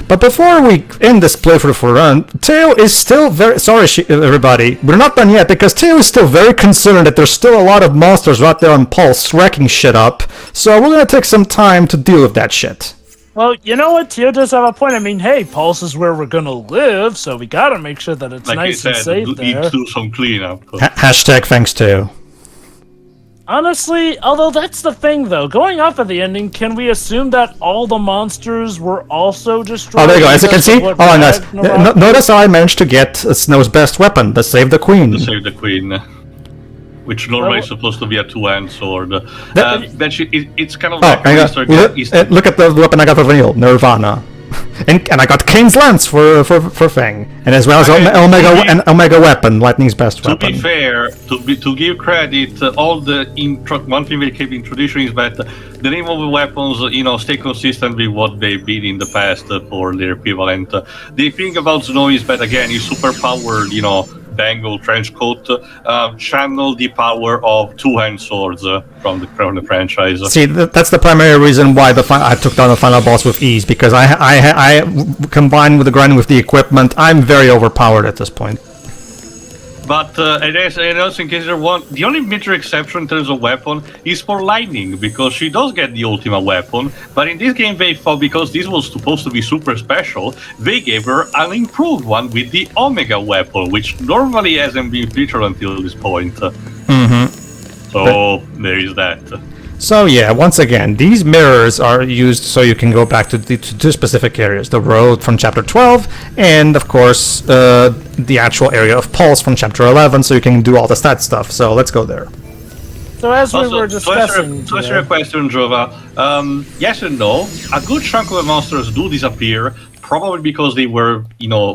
But before we end this playthrough for run, Teo is still very... Sorry, everybody. We're not done yet, because Teo is still very concerned that there's still a lot of monsters right there on Pulse wrecking shit up. So we're gonna take some time to deal with that shit. Well, you know what? Teo does have a point. I mean, hey, Pulse is where we're gonna live, so we gotta make sure that it's nice and safe there. Need to do some cleanup. Hashtag thanks, Teo. Honestly, although that's the thing, though. Going off of the ending, can we assume that all the monsters were also destroyed? Oh, there you go. As you can see, oh, nice. Notice how I managed to get Snow's best weapon, the Save the Queen. To save the Queen. Which normally is supposed to be a two-hand sword. It's kind of like look at the weapon I got for Vanille, Nirvana. And I got Kane's Lance for Fang. And as well as Omega Weapon, Lightning's best weapon. To be fair, to give credit, one thing they keep in tradition is that the name of the weapons, stay consistent with what they've been in the past for their equivalent. The thing about Snow is that, again, he's super powered, Bengal trench coat, channel the power of two-hand swords from the franchise. See, that's the primary reason why I took down the final boss with ease, because I combined with the grinding with the equipment, I'm very overpowered at this point. But also in case the only major exception in terms of weapon is for Lightning, because she does get the ultimate weapon, but in this game they thought because this was supposed to be super special, they gave her an improved one with the Omega weapon, which normally hasn't been featured until this point. So there is that. So yeah, once again, these mirrors are used so you can go back to the two specific areas, the road from Chapter 12, and of course the actual area of Pulse from Chapter 11, so you can do all the stat stuff. So let's go there. So as we were discussing... To answer your question, Jova, yes and no. A good chunk of the monsters do disappear, probably because they were,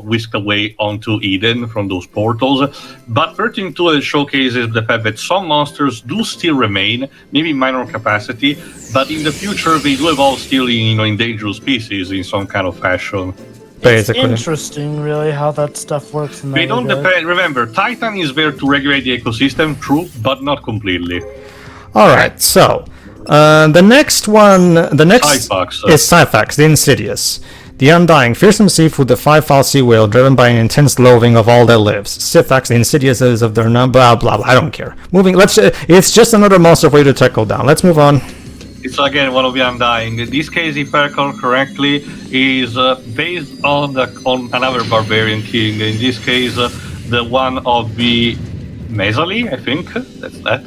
whisked away onto Eden from those portals. But 13.2 showcases the fact that some monsters do still remain, maybe in minor capacity, but in the future they do evolve still in endangered species in some kind of fashion. Basically. It's interesting, really, how that stuff works. They don't depend. Remember, Titan is there to regulate the ecosystem, true, but not completely. All right, so the next Syphax, is Syphax, the Insidious. The Undying, fearsome seafood, the five-foul sea whale, driven by an intense loathing of all that lives. Syphax, the Insidious is of their number, blah, blah, blah, I don't care. It's just another monster for you to tackle down. Let's move on. It's again one of the Undying. In this case, if I recall correctly, is based on another barbarian king. In this case, the one of the Mesali, I think. That's that.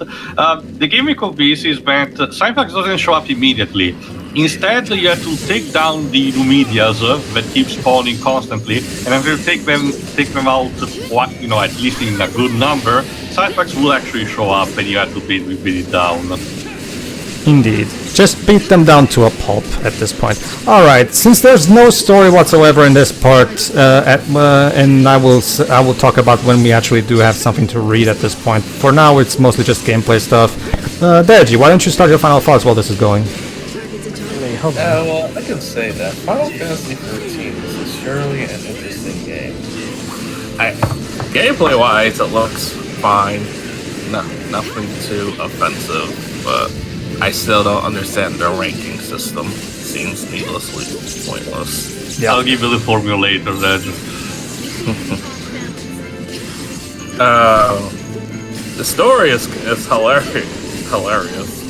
The gimmick of this is that Syphax doesn't show up immediately. Instead, you have to take down the Numidias that keep spawning constantly, and after you take them out, at least in a good number, Syphax will actually show up, and you have to beat it down. Indeed. Just beat them down to a pulp at this point. Alright, since there's no story whatsoever in this part, and I will talk about when we actually do have something to read at this point. For now, it's mostly just gameplay stuff. Deji, why don't you start your final thoughts while this is going? Well, I can say that Final Fantasy XIII is surely an interesting game. Gameplay-wise, it looks fine. Nothing too offensive, but I still don't understand their ranking system. Seems needlessly pointless. Yeah, I'll give you the formula later, then. The story is hilarious.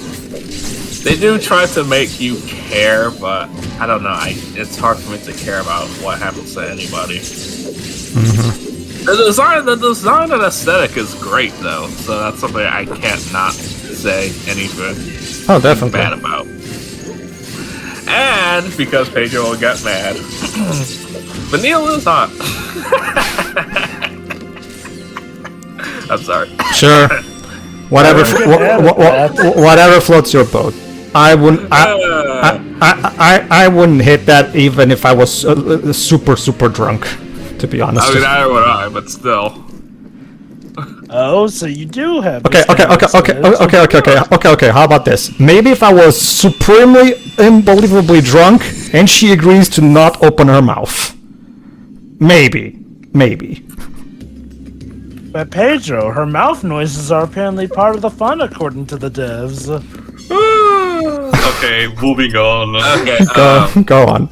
They do try to make you care, but I don't know. It's hard for me to care about what happens to anybody. The design and aesthetic is great, though, so that's something I can't not say anything bad about. And because Pedro will get mad, Vanille is not. I'm sorry. Sure. Whatever floats your boat. I wouldn't hit that even if I was super drunk, to be honest. I mean, neither would I, but still. Oh, so you do have. Okay. How about this? Maybe if I was supremely, unbelievably drunk, and she agrees to not open her mouth. Maybe. But Pedro, her mouth noises are apparently part of the fun, according to the devs. Okay, moving on. Okay, go on.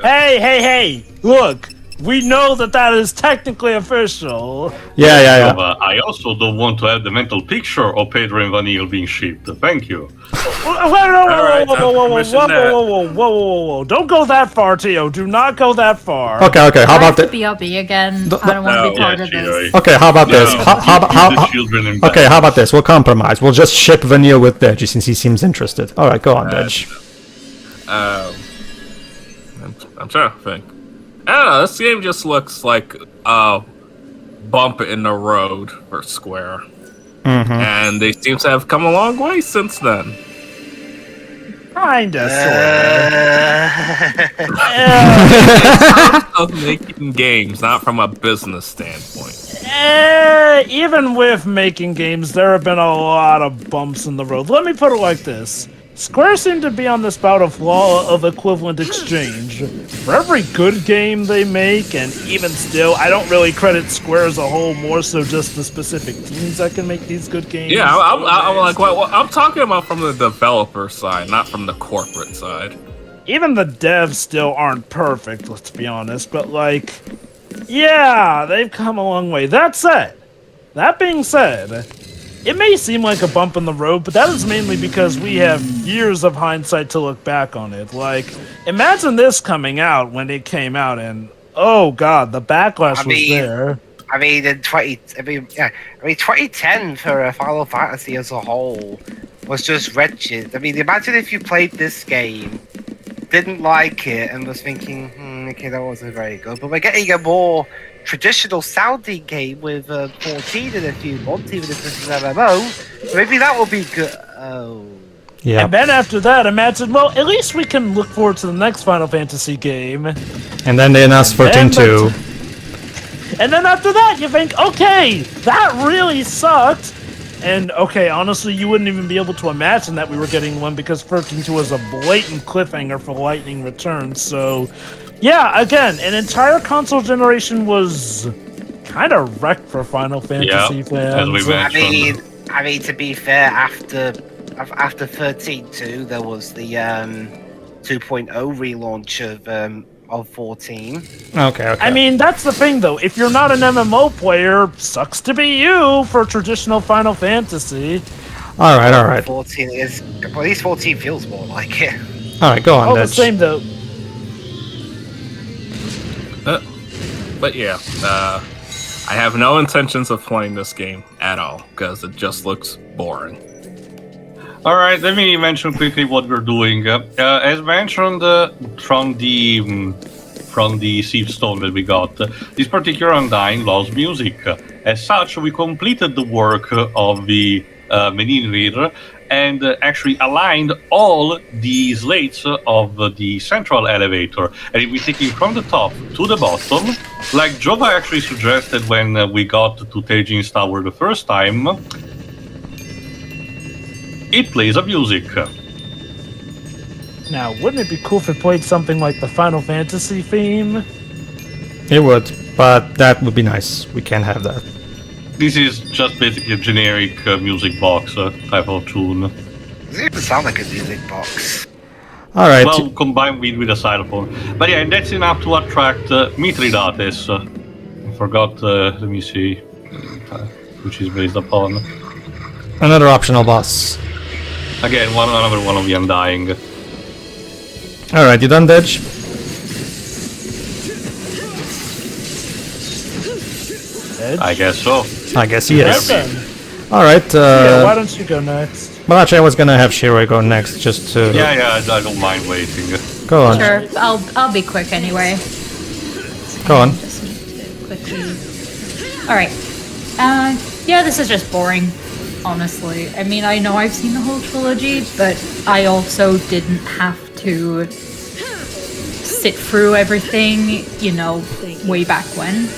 Hey! Look, we know that is technically official. Yeah. But I also don't want to have the mental picture of Pedro and Vanille being shipped. Thank you. Whoa. Don't go that far, Tio. Do not go that far. Okay. How about the that? BRB again? I don't want to be part of this. Okay, how about this? Okay, how about this? We'll compromise. We'll just ship Vanille with Deji since he seems interested. All right, go on, Dej. I'm trying to think. I don't know. This game just looks like a bump in the road for Square, and they seem to have come a long way since then. Kinda, sorta. Of making games, not from a business standpoint. Even with making games, there have been a lot of bumps in the road. Let me put it like this. Square seem to be on this bout of law of equivalent exchange. For every good game they make, and even still, I don't really credit Square as a whole, more so just the specific teams that can make these good games. Yeah, I'm like, well, I'm talking about from the developer side, not from the corporate side. Even the devs still aren't perfect, let's be honest, but like, yeah, they've come a long way. That being said, it may seem like a bump in the road, but that is mainly because we have years of hindsight to look back on it. Like, imagine this coming out when it came out, and oh god, the backlash was there. I mean, 2010 for Final Fantasy as a whole was just wretched. I mean, imagine if you played this game, didn't like it, and was thinking, okay, that wasn't very good. But we're getting a more traditional sounding game with 14 in a few months, even if this is an MMO. Maybe that will be good. Oh. Yeah. And then after that, imagine, well, at least we can look forward to the next Final Fantasy game. And then they announced 14.2. And then after that, you think, okay, that really sucked. And okay, honestly, you wouldn't even be able to imagine that we were getting one because 13.2 was a blatant cliffhanger for Lightning Returns. So, yeah, again, an entire console generation was kind of wrecked for Final Fantasy fans. As we mentioned. I mean, to be fair, after 13.2, there was the 2.0 relaunch of 14. Okay. I mean, that's the thing, though. If you're not an MMO player, sucks to be you for traditional Final Fantasy. All right. 14 is... Well, at least 14 feels more like it. All right, go on, Oh, Dej. the same, though. But yeah, I have no intentions of playing this game at all because it just looks boring. All right, let me mention quickly what we're doing. As mentioned from the Seed Stone that we got, this particular Undying loves music. As such, we completed the work of the Menin reader and actually aligned all the slates of the central elevator. And if we're taking from the top to the bottom, like Jova actually suggested when we got to Teijin's Tower the first time, it plays a music. Now, wouldn't it be cool if it played something like the Final Fantasy theme? It would, but that would be nice. We can't have that. This is just basically a generic music box type of tune. Does it even sound like a music box? All right. Well, combined with a xylophone. But yeah, and that's enough to attract Mithridates. I forgot, let me see, which is based upon. Another optional boss. Again, another one of the Undying. All right, you done, Dej? Edge? I guess so. I guess he is. Then. All right. Yeah, why don't you go next? Well, actually, I was gonna have Shiroi go next, just to. Yeah, I don't mind waiting. Go on. Sure, I'll be quick anyway. Go on. Just need to quickly. All right. Yeah, this is just boring. Honestly, I mean, I know I've seen the whole trilogy, but I also didn't have to sit through everything, way back when.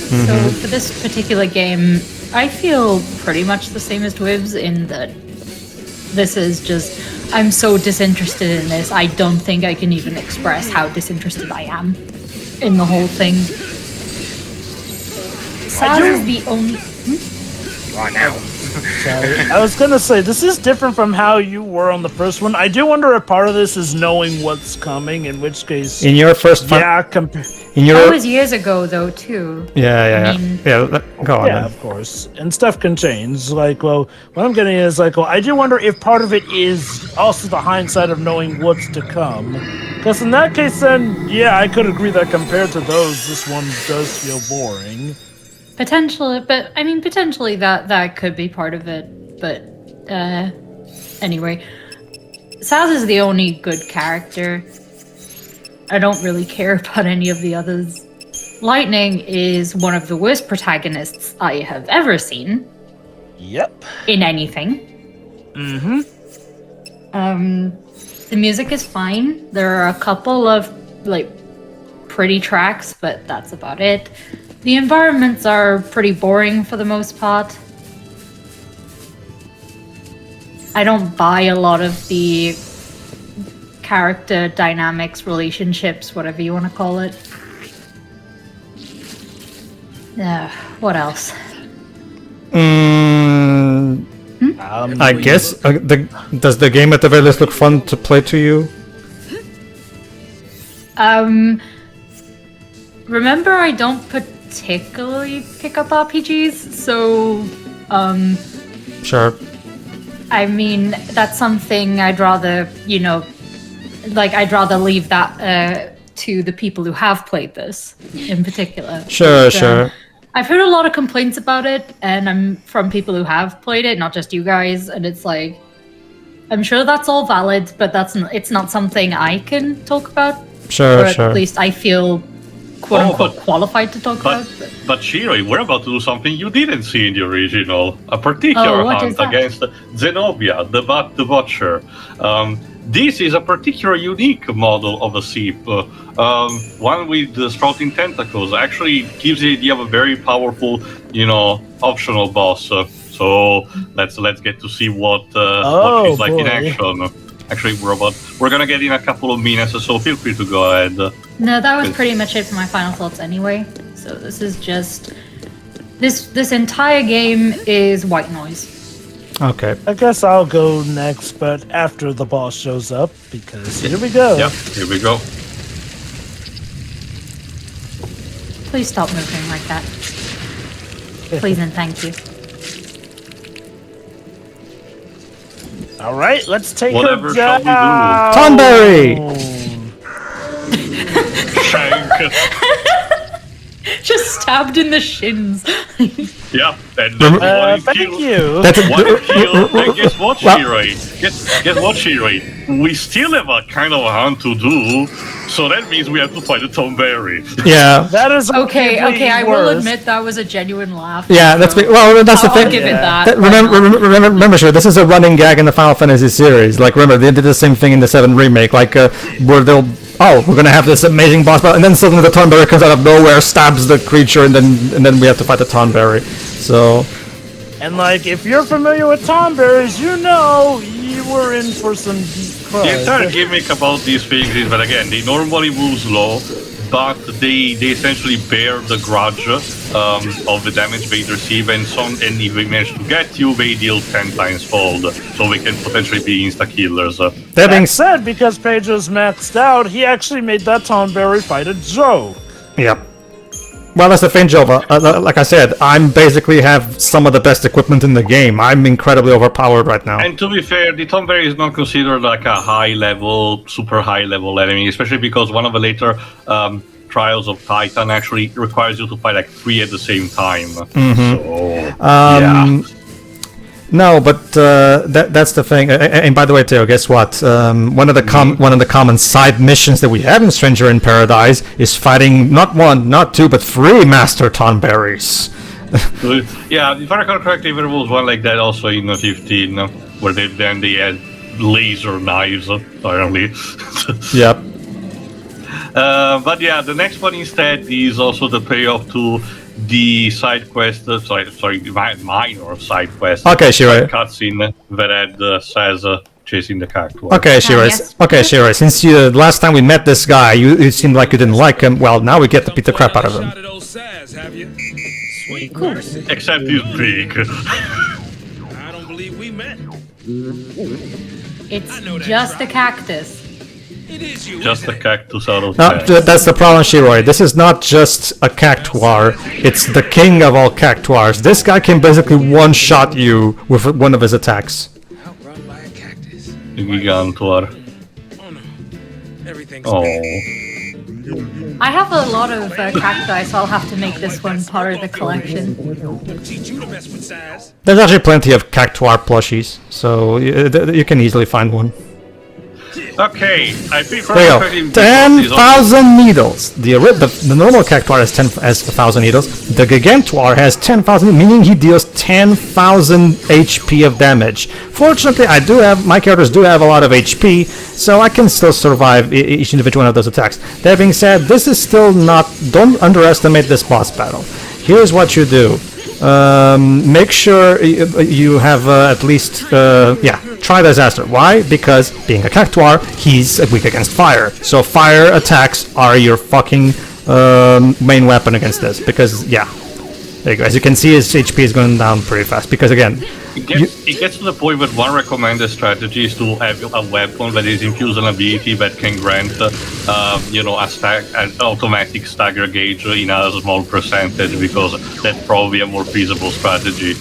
So for this particular game, I feel pretty much the same as Dwibs in that this is just, I'm so disinterested in this, I don't think I can even express how disinterested I am in the whole thing. Saz is the only... Right now. Sorry. I was gonna say, this is different from how you were on the first one. I do wonder if part of this is knowing what's coming, in which case... In your first fight... Yeah, That was years ago, though, too. Yeah. Go on. Yeah, Then. of course. And stuff can change. Like, well, what I'm getting is, like, well, I do wonder if part of it is also the hindsight of knowing what's to come. Because in that case, then, yeah, I could agree that compared to those, this one does feel boring. Potentially, but I mean, potentially that could be part of it. But anyway, Saz is the only good character. I don't really care about any of the others. Lightning is one of the worst protagonists I have ever seen. Yep. In anything. Mm-hmm. The music is fine. There are a couple of like pretty tracks, but that's about it. The environments are pretty boring for the most part. I don't buy a lot of the character dynamics, relationships, whatever you want to call it. What else? I guess does the game at the very least look fun to play to you? Remember, I don't particularly pick up RPGs, so Sure. I mean, that's something I'd rather, I'd rather leave that to the people who have played this in particular. Sure. I've heard a lot of complaints about it, and I'm from people who have played it, not just you guys, and it's like, I'm sure that's all valid, but it's not something I can talk about. Sure. At least I feel quote-unquote qualified to talk about. But Shiroi, we're about to do something you didn't see in the original. A particular hunt against Zenobia, the Butcher. This is a particular unique model of a Seep. One with the sprouting tentacles actually gives the idea of a very powerful, optional boss. So let's get to see what she's like in action. Actually, we're gonna get in a couple of minutes, so feel free to go ahead. No, that was pretty much it for my final thoughts anyway. So this is just this entire game is white noise. Okay. I guess I'll go next, but after the boss shows up, because here we go. Yeah, here we go. Please stop moving like that. Please and thank you. All right, let's take Whatever her shall down. Tonberry! Shank. Just stabbed in the shins. Yeah, and then one thank kill. you. One kill, and guess what, Shiroi? Guess what, Shiroi? We still have a kind of a hunt to do, so that means we have to fight the Tonberry. Yeah. That is Okay, I will worse. admit that was a genuine laugh. Yeah, that's the thing. I'll give it that. Remember, sure, this is a running gag in the Final Fantasy series. Like, remember, they did the same thing in the 7 remake, like, where they'll, we're gonna have this amazing boss battle, and then suddenly the Tonberry comes out of nowhere, stabs the creature, and then we have to fight the Tonberry. So. And like, if you're familiar with Tonberries, you know you were in for some deep cries. The entire gimmick about these things is that, again, they normally move slow, but they essentially bear the grudge of the damage they receive, and if they manage to get you, they deal 10 times fold, so they can potentially be insta-killers. That being said, because Pedro's maxed out, he actually made that Tonberry fight a joke. Yep. Well, that's the thing, Jova. Like I said, I'm basically have some of the best equipment in the game. I'm incredibly overpowered right now. And to be fair, the Tonberry is not considered like a super high level enemy, especially because one of the later Trials of Titan actually requires you to fight like 3 at the same time. Mm-hmm. So, yeah. No, but that's the thing. And by the way, Theo, guess what? One of the common side missions that we have in Stranger in Paradise is fighting not 1, not 2, but 3 Master Tonberries. Yeah, if I recall correctly, there was one like that also in 15, where they had laser knives, apparently. Yep. But yeah, the next one instead is also the payoff to the side quest, minor side quest. Okay, Shiroi. Cutscene that had says chasing the character. Okay, Shiroi. Yes. Okay, Shiroi. Since the last time we met this guy, it seemed like you didn't like him. Well, now we get to beat the crap out of him. Except he's big. It's just a cactus. Just a cactus out of No, 10. that's the problem, Shiroi. This is not just a cactuar. It's the king of all cactuars. This guy can basically one-shot you with one of his attacks. Outrun by a cactus. The Gigantor. Oh no. Everything's Oh. I have a lot of cacti, so I'll have to make this one part of the collection. teach you to mess with size. There's actually plenty of cactuar plushies, so you can easily find one. Okay, I prefer There you cutting go. 10,000 needles. The normal cactuar has 1,000 needles. The gigantuar has 10,000, meaning he deals 10,000 HP of damage. Fortunately, my characters do have a lot of HP, so I can still survive each individual one of those attacks. That being said, this is still not. Don't underestimate this boss battle. Here's what you do. Make sure you have at least try disaster. Why? Because being a cactuar, he's weak against fire. So fire attacks are your fucking main weapon against this. Because there you go. As you can see, his HP is going down pretty fast. Because again, it gets to the point that one recommended strategy is to have a weapon that is infused an ability that can grant, an automatic stagger gauge in a small percentage, because that's probably a more feasible strategy.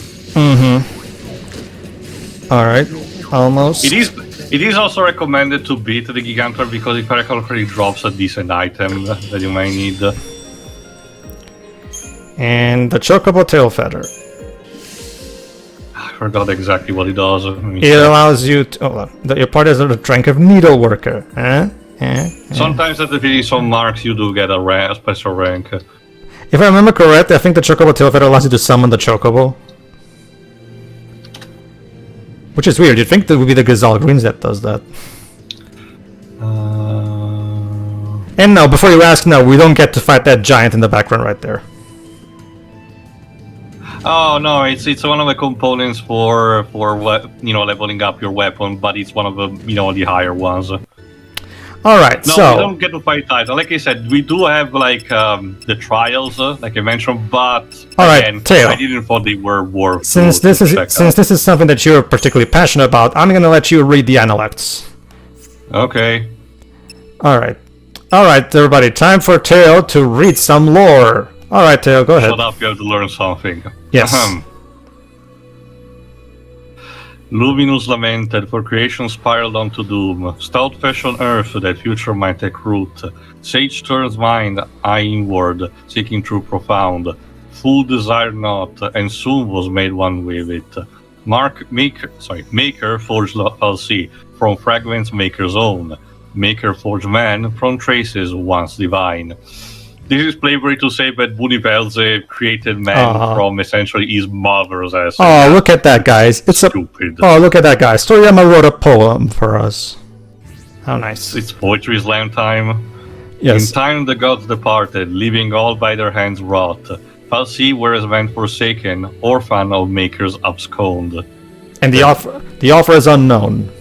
All right, almost. It is also recommended to beat the Gigantor because if I recall correctly, it drops a decent item that you may need. And the Chocobo Tail Feather. I forgot exactly what it does. It allows you to. Your party has a rank of Needle Worker. Sometimes at the very some marks you do get a special rank. If I remember correctly, I think the Chocobo Tail Feather allows you to summon the Chocobo. Which is weird. You'd think that would be the Gazal Greens that does that. And no, before you ask, no, we don't get to fight that giant in the background right there. Oh no, it's one of the components for leveling up your weapon, but it's one of the the higher ones. All right, No, so we don't get to fight Titan. Like I said, we do have the trials, like I mentioned, but all right, again, Tail. I didn't thought they were worth. Since this is something that you're particularly passionate about, I'm gonna let you read the Analects. Okay. All right, everybody, time for Tail to read some lore. All right, Tail, go ahead. Shut up! You have to learn something. Yes. Luminous lamented, for creation spiraled onto doom. Stout fashioned earth that future might take root. Sage turns mind eye inward, seeking true profound. Fool desired not, and soon was made one with it. Maker forged falsi, from fragments maker's own. Maker forged man, from traces once divine. This is slavery to say that Bunipelze created man from essentially his mother's essence. Oh, look at that, guys! It's stupid. Oh, look at that, guys! Toriyama wrote a poem for us. How nice! It's poetry slam time. Yes. In time the gods departed, leaving all by their hands wrought. Falsi whereas man forsaken, orphan of makers abscond. And the offer is unknown.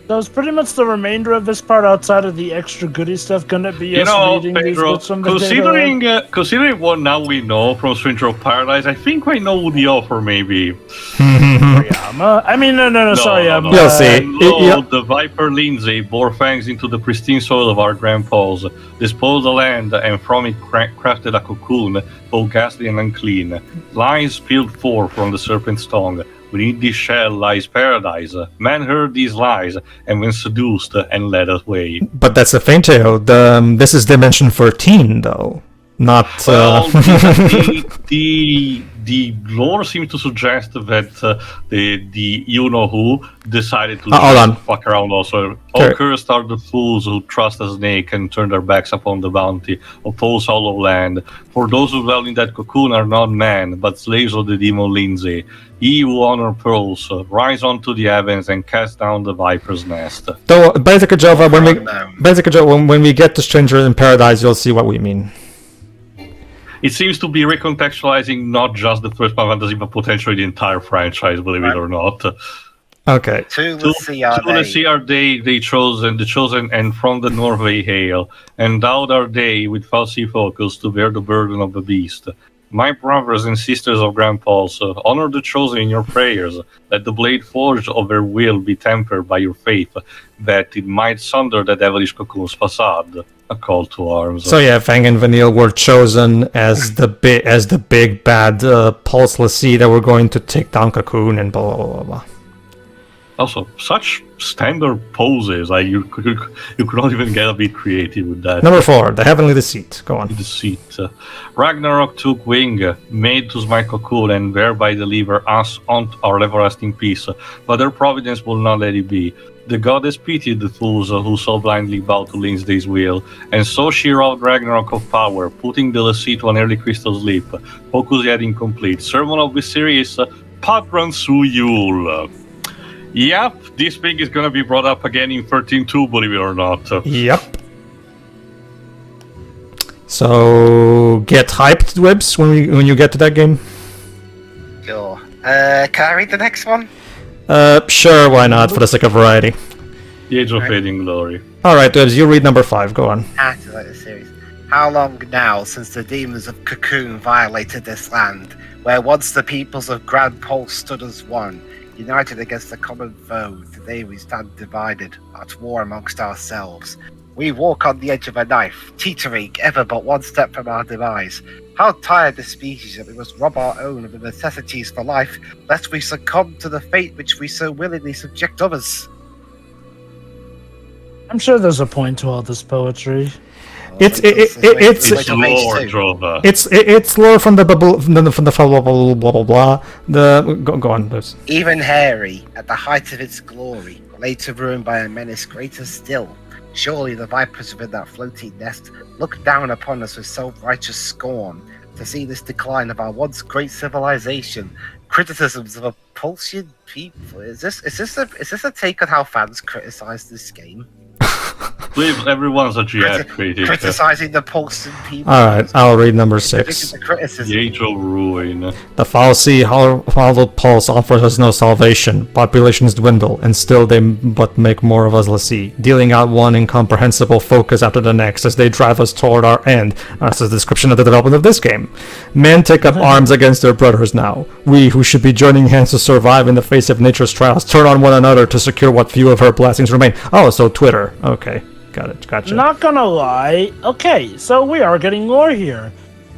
So is pretty much the remainder of this part outside of the extra goodie stuff gonna be us reading these Pedro, bits from the data? considering what now we know from Stranger of Paradise, I think I know who the offer may be. Toriyama? I mean, no, sorry. You'll see. Lo, the Viper Lindsay bore fangs into the pristine soil of our grandpas, disposed the land, and from it crafted a cocoon, both ghastly and unclean. Lies spilled forth from the serpent's tongue. Within this shell lies paradise. Man heard these lies, and when seduced and led away. But that's a feint tale. This is Dimension 13, though. Not. Well, the lore seems to suggest that the you know who decided to fuck around also. All cursed are the fools who trust a snake and turn their backs upon the bounty of Paul's hollow land. For those who dwell in that cocoon are not men, but slaves of the demon Lindsay. Ye who honor pearls, rise onto the heavens and cast down the viper's nest. Though, basically, Jova, when we get to Stranger in Paradise, you'll see what we mean. It seems to be recontextualizing not just the first Final Fantasy, but potentially the entire franchise, believe it or not. Okay. To the sea are they chosen, and from the north they hail. Endowed are they with falsy focus to bear the burden of the beast. My brothers and sisters of Grand Pulse, honor the chosen in your prayers. Let the blade forged of their will be tempered by your faith, that it might sunder the devilish cocoon's facade. A call to arms. So yeah, Fang and Vanille were chosen as the big bad pulseless sea that were going to take down Cocoon and blah blah blah blah. Also, such standard poses. Like you could not even get a bit creative with that. Number 4, the Heavenly Deceit. Go on. The seat. Ragnarok took wing, made to smite Cocoon and thereby deliver us on our everlasting peace. But their providence will not let it be. The goddess pitied the fools who so blindly bowed to Lindsay's will, and so she robbed Ragnarok of power, putting the deceit to an early crystal's lip. Focus yet incomplete. Sermon of Viserys, Patron Su Yule. Yep, this thing is gonna be brought up again in 13.2, believe it or not. Yep. So get hyped, Webs, when you get to that game. Sure. Can I read the next one? Sure, why not, for the sake of variety. The Age of Fading Glory. Alright, Webs, you read number 5, go on. I have to like this series. How long now since the demons of Cocoon violated this land, where once the peoples of Grand Pulse stood as one, united against the common foe? Today we stand divided, at war amongst ourselves. We walk on the edge of a knife, teetering ever but one step from our demise. How tired the species that we must rob our own of the necessities for life, lest we succumb to the fate which we so willingly subject others. I'm sure there's a point to all this poetry. It's lore, Drova. It's lore from the blah blah blah blah. Go on, Liz. Even hairy, at the height of its glory, later ruined by a menace greater still. Surely the vipers within that floating nest look down upon us with self-righteous scorn. To see this decline of our once great civilization, criticisms of a Pulsian people. Is this a take on how fans criticize this game? Please, everyone's a GF critic. Criticizing the Pulsian people. Alright, I'll read number 6. The Age of Ruin. The foul sea, hollowed pulse offers us no salvation. Populations dwindle, and still they but make more of us l'Cie, dealing out one incomprehensible focus after the next as they drive us toward our end. That's the description of the development of this game. Men take up arms against their brothers now. We, who should be joining hands to survive in the face of nature's trials, turn on one another to secure what few of her blessings remain. Oh, so Twitter. Okay. Got it, gotcha. Not gonna lie. Okay, so we are getting lore here.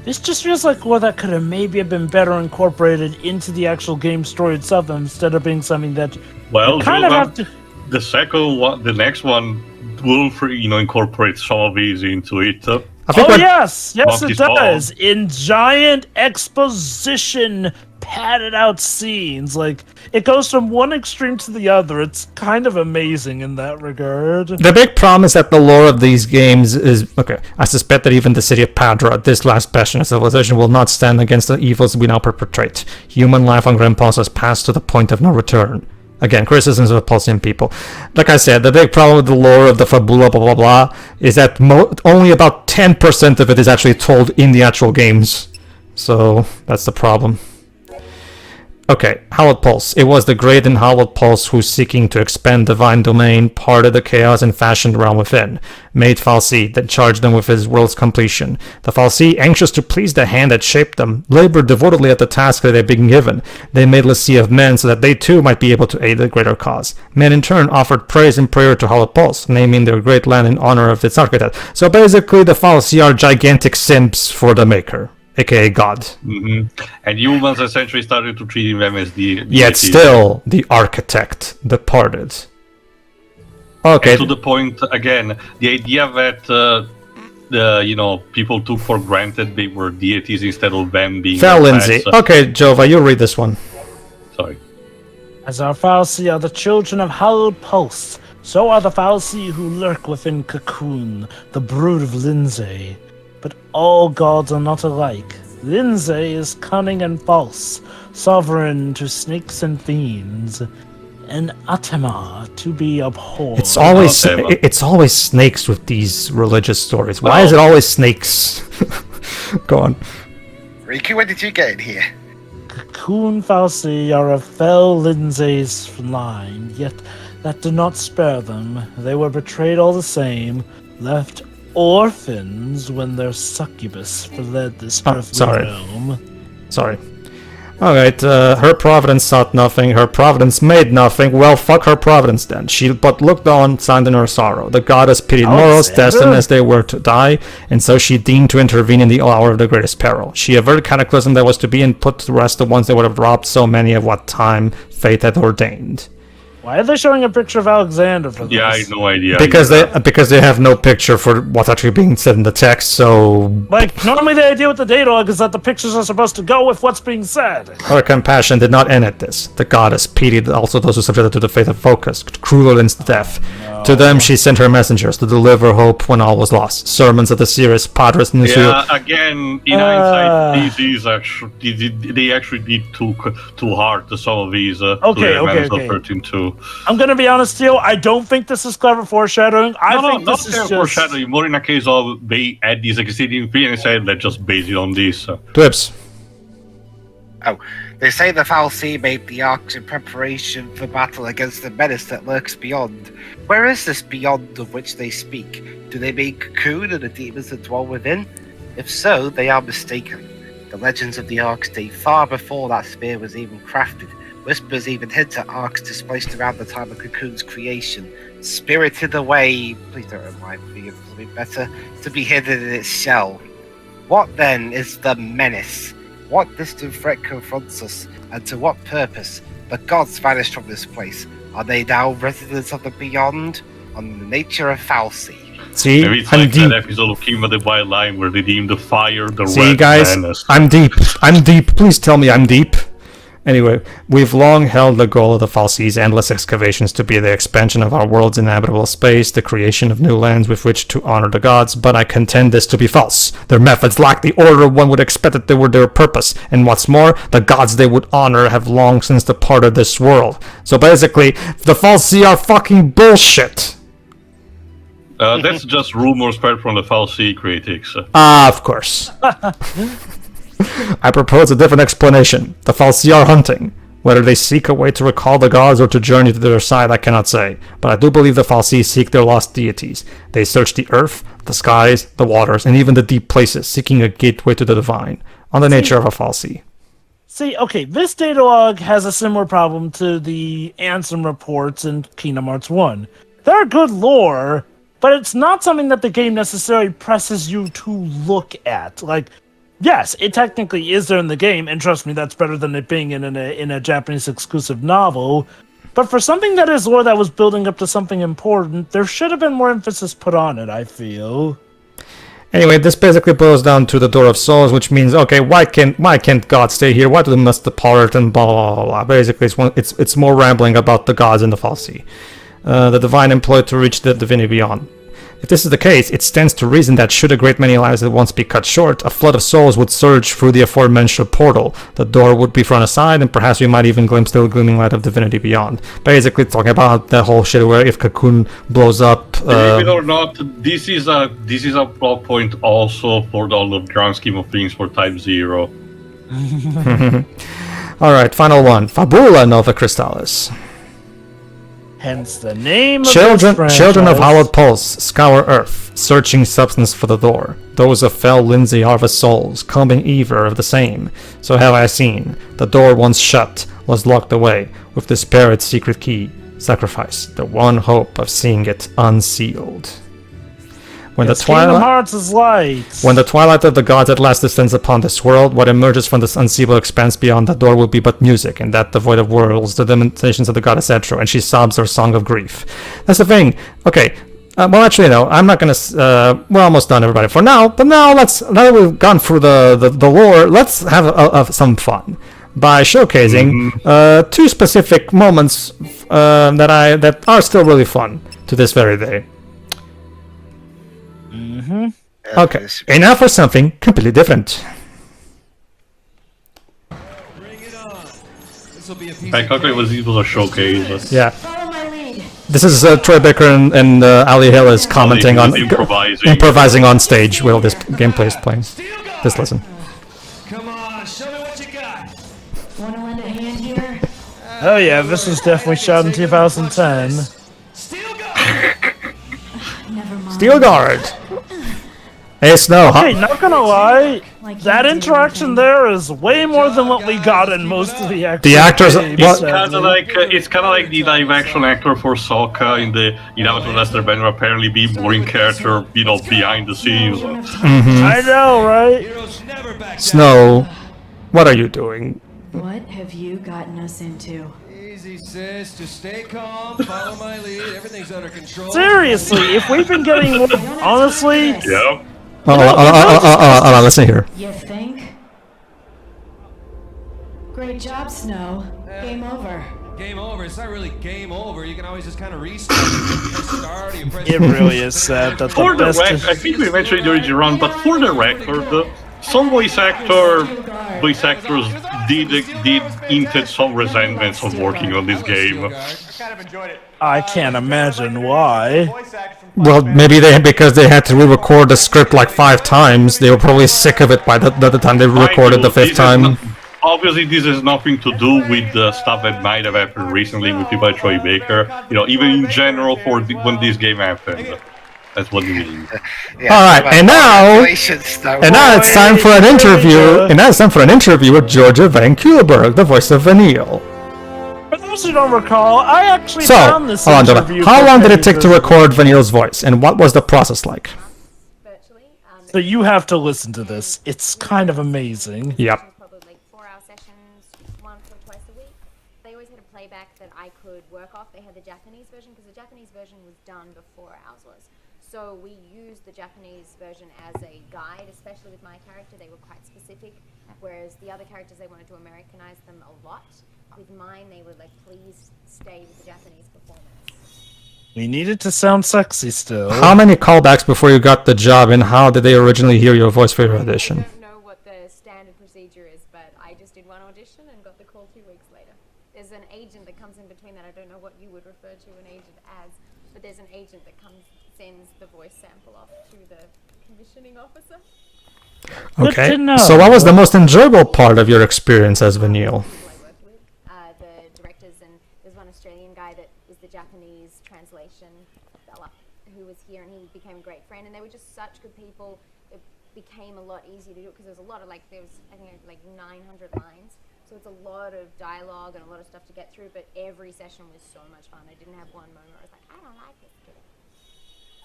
This just feels like lore that could have maybe been better incorporated into the actual game story itself instead of being something that kind of have to. The second one, the next one, will incorporate some of these into it. Yes, it does. In giant exposition, padded out scenes, like it goes from one extreme to the other. It's kind of amazing in that regard. The big problem is that the lore of these games is okay. I suspect that even the city of Pedro, this last bastion of civilization, will not stand against the evils we now perpetrate. Human life on Grand Pulse has passed to the point of no return. Again, criticisms of Pulsian people. Like I said, the big problem with the lore of the Fabula blah blah blah is that only about 10% of it is actually told in the actual games. So that's the problem. Okay, Hallowed Pulse. It was the great and Hallowed Pulse who, seeking to expand divine domain, parted the chaos and fashioned realm within, made Fal'Cie, that charged them with his world's completion. The Fal'Cie, anxious to please the hand that shaped them, labored devotedly at the task that they had been given. They made l'Cie of men so that they too might be able to aid the greater cause. Men in turn offered praise and prayer to Hallowed Pulse, naming their great land in honor of its architect. So basically, the Fal'Cie are gigantic simps for the Maker, aka God. Mm-hmm. And humans essentially started to treat them as the Yet still, the architect departed. Okay. And to the point, again, the idea that people took for granted they were deities instead of them being... Lindsay. Okay, Jova, you read this one. Sorry. As our Fal'Cie are the children of Hallowed Pulse, so are the Fal'Cie who lurk within Cocoon, the brood of Lindsay. But all gods are not alike. Lindsay is cunning and false, sovereign to snakes and fiends, and Atema to be abhorred. It's always snakes with these religious stories. Why is it always snakes? Go on. Riku, when did you get in here? Cocoon Fal'Cie are of fell Lindsay's line, yet that did not spare them. They were betrayed all the same, left orphans when their succubus fled this earthly sorry. realm. Sorry. Alright, her providence sought nothing, her providence made nothing. Well, fuck her providence then. She but looked on, silent in her sorrow. The goddess pitied mortals, destined as they were to die, and so she deemed to intervene in the hour of the greatest peril. She averted cataclysm that was to be, and put to rest the ones that would have robbed so many of what time fate had ordained. Why are they showing a picture of Alexander for this? Yeah, I had no idea. Because they have no picture for what's actually being said in the text, so... Like, normally the idea with the data log is that the pictures are supposed to go with what's being said. Her compassion did not end at this. The goddess pitied also those who subjected to the fate of focus, cruel and death. To them she sent her messengers to deliver hope when all was lost. Sermons of the seers, Padres Nusu. Yeah, again, in hindsight, they actually did too hard to some of these. Okay. I'm gonna be honest, Theo. I don't think this is clever foreshadowing. I think not this is just foreshadowing. More in a case of they had these existing thing and said, let's just base it on this. Dwibs. Oh, they say the Fal'Cie made the arcs in preparation for battle against the menace that lurks beyond. Where is this beyond of which they speak? Do they mean Cocoon and the demons that dwell within? If so, they are mistaken. The legends of the arcs date far before that sphere was even crafted. Whispers even hint at arcs displaced around the time of Cocoon's creation, spirited away, please don't remind me of something better, to be hidden in its shell. What then is the menace? What distant threat confronts us, and to what purpose? The gods vanished from this place. Are they now residents of the beyond? On the nature of Fal'Cie. See, Maybe it's like that episode of King of the Wild Line where they deem the fire the See, red guys, madness. I'm deep. Please tell me I'm deep. Anyway, we've long held the goal of the Fal'Cie's endless excavations to be the expansion of our world's inhabitable space, the creation of new lands with which to honor the gods, but I contend this to be false. Their methods lack the order one would expect that they were their purpose, and what's more, the gods they would honor have long since departed this world. So basically, the Fal'Cie are fucking bullshit. That's just rumors spread from the Fal'Cie critics. Of course. I propose a different explanation. The Fal'Cie are hunting. Whether they seek a way to recall the gods or to journey to their side, I cannot say. But I do believe the Fal'Cie seek their lost deities. They search the earth, the skies, the waters, and even the deep places, seeking a gateway to the divine. On the nature of a Fal'Cie. See, okay, this data log has a similar problem to the Ansem reports in Kingdom Hearts 1. They're good lore, but it's not something that the game necessarily presses you to look at. Like, yes, it technically is there in the game, and trust me, that's better than it being in a Japanese exclusive novel. But for something that is lore that was building up to something important, there should have been more emphasis put on it, I feel. Anyway, this basically boils down to the Door of Souls, which means, okay, why can't God stay here? Why do they must depart? And blah blah blah blah. Basically, it's more rambling about the gods and the Fal'Cie. The divine employed to reach the divinity beyond. If this is the case, it stands to reason that should a great many lives at once be cut short, a flood of souls would surge through the aforementioned portal. The door would be thrown aside, and perhaps we might even glimpse the gleaming light of divinity beyond. Basically, talking about the whole shit where if Cocoon blows up. Believe it or not, this is a plot point also for the grand scheme of things for Type 0. Alright, final one. Fabula Nova Crystallis. Hence the name Children of this of franchise. hallowed pulse scour earth, searching substance for the door. Those of fell Lindsay harvest souls, combing either of the same. So have I seen. The door once shut was locked away, with despair its secret key. Sacrifice, the one hope of seeing it unsealed. When Yes, the Kingdom twilight... Hearts is light. When the twilight of the gods at last descends upon this world, what emerges from this unseeable expanse beyond the door will be but music, and that devoid of worlds, the lamentations of the goddess Etro, and she sobs her song of grief. That's the thing. Okay, well, actually, no, I'm not gonna. We're almost done, everybody, for now. But now that we've gone through the lore, let's have some fun by showcasing two specific moments that are still really fun to this very day. Okay, and now for something completely different. Bangkok was a showcase. Yeah. This is Troy Baker and Ali Hill is commenting on improvising on stage while this gameplay is playing. Just listen. Come on, show me what you got. Wanna lend a hand here? Oh yeah, this was definitely shot in 2010. Steel guard. Never mind. Steel Guard. Hey, Snow. Hey, not gonna lie, Like you that do interaction everything. there is way more than what we got in most of the actual The actors- games, what- It's kind of like the live action actor for Sokka in the Yamato Lester Banner apparently be boring character, behind the No, scenes. we don't have time. I know, right? Heroes never back down. Snow, what are you doing? What have you gotten us into? Easy, sis. Just stay calm. Follow my lead. Everything's under control. Seriously, if we've been getting honestly, Yep. Listen here. You think? Great job, Snow. Game over. Game over. It's not really game over. You can always just kind of restart. Press start. You press it really is sad that For the the best. record, I think we mentioned during the run, but for the record, some voice actors did inted some resentments of working on this game. I can't imagine why. Well, maybe because they had to re-record the script like 5 times, they were probably sick of it by the time they recorded the 5th time. Obviously, this has nothing to do with the stuff that might have happened recently with people like Troy Baker. Even in general, when this game happened. That's what we mean. Yeah, All right, and now it's time for an interview. And now it's time for an interview with Georgia Van Kuleberg, the voice of Vanille. For those who don't recall, I actually So, found this hold on, interview. how for long did it take to Pedro. record Vanille's voice, and what was the process like? So you have to listen to this. It's kind of amazing. Yep. Probably like 4-hour sessions, once or twice a week. They always had a playback that I could work off. They had the Japanese version because the Japanese version was done before ours was. So we used the Japanese version as a guide, especially with my character. They were quite specific, whereas the other characters, they wanted to Americanize them a lot. With mine, they were like, please stay with the Japanese performance. We needed to sound sexy still. How many callbacks before you got the job, and how did they originally hear your voice for your I audition? don't know what the standard procedure is, but I just did one audition and got the call 2 weeks later. There's an agent that comes in between that. I don't know what you would refer to an agent as, but there's an agent that sends the voice sample off to the commissioning officer. Okay. to know. So what was the most enjoyable part of your experience as Vanille? People I worked with, the directors, and there's one Australian guy that is the Japanese translation fella who was here, and he became a great friend, and they were just such good people. It became a lot easier to do it because there was a lot of I think like 900 lines, so it's a lot of dialogue and a lot of stuff to get through, but every session was so much fun. I didn't have one moment where I was like, I don't like this kid.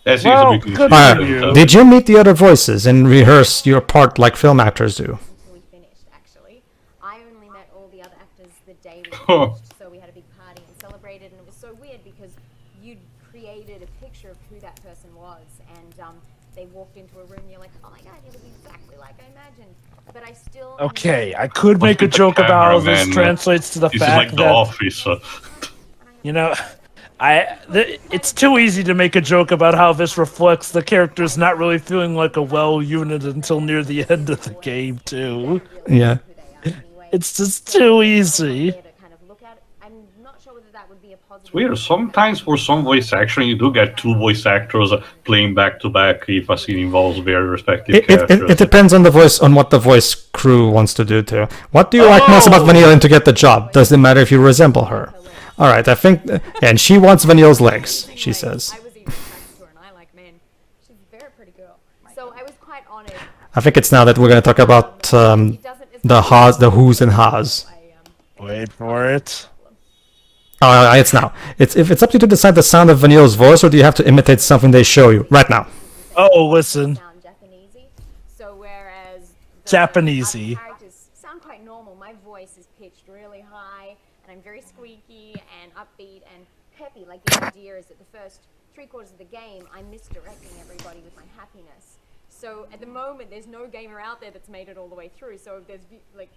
That seems Well, to be good confusing. for you. Did you meet the other voices and rehearse your part like film actors do? Until we finished, actually. I only met all the other actors the day we Huh. finished, so we had a big party and celebrated, and it was so weird because you'd created a picture of who that person was, and they walked into a room and you're like, oh my god, you look exactly like I imagined. But I still... Okay, I could make a joke about how this Cameraman, translates to the This is fact like The that, Office. you know, it's too easy to make a joke about how this reflects the characters not really feeling like a well unit until near the end of the game, too. Yeah. It's just too easy. To kind of look at it. I'm not sure whether that would be a positive... It's weird. Sometimes for some voice action, you do get 2 voice actors playing back to back if a scene involves very respective characters. It depends on what the voice crew wants to do too. What do you like most about Vanille to get the job? Does it matter if you resemble her? All right, I think, and she wants Vanille's legs, she says. I was even attracted to her, and I like men. She's a very pretty girl. So I was quite honored. I think it's now that we're going to talk about the who's and has. Wait for it. It's now. It's up to you to decide the sound of Vanille's voice, or do you have to imitate something they show you right now? Oh, listen. Sound Japanesey. So whereas the Japanesey. other characters sound quite normal, my voice is pitched really high, and I'm very squeaky and upbeat and peppy. Like the idea is that the first 3/4 of the game, I'm misdirecting everybody with my happiness. So at the moment, there's no gamer out there that's made it all the way through. So there's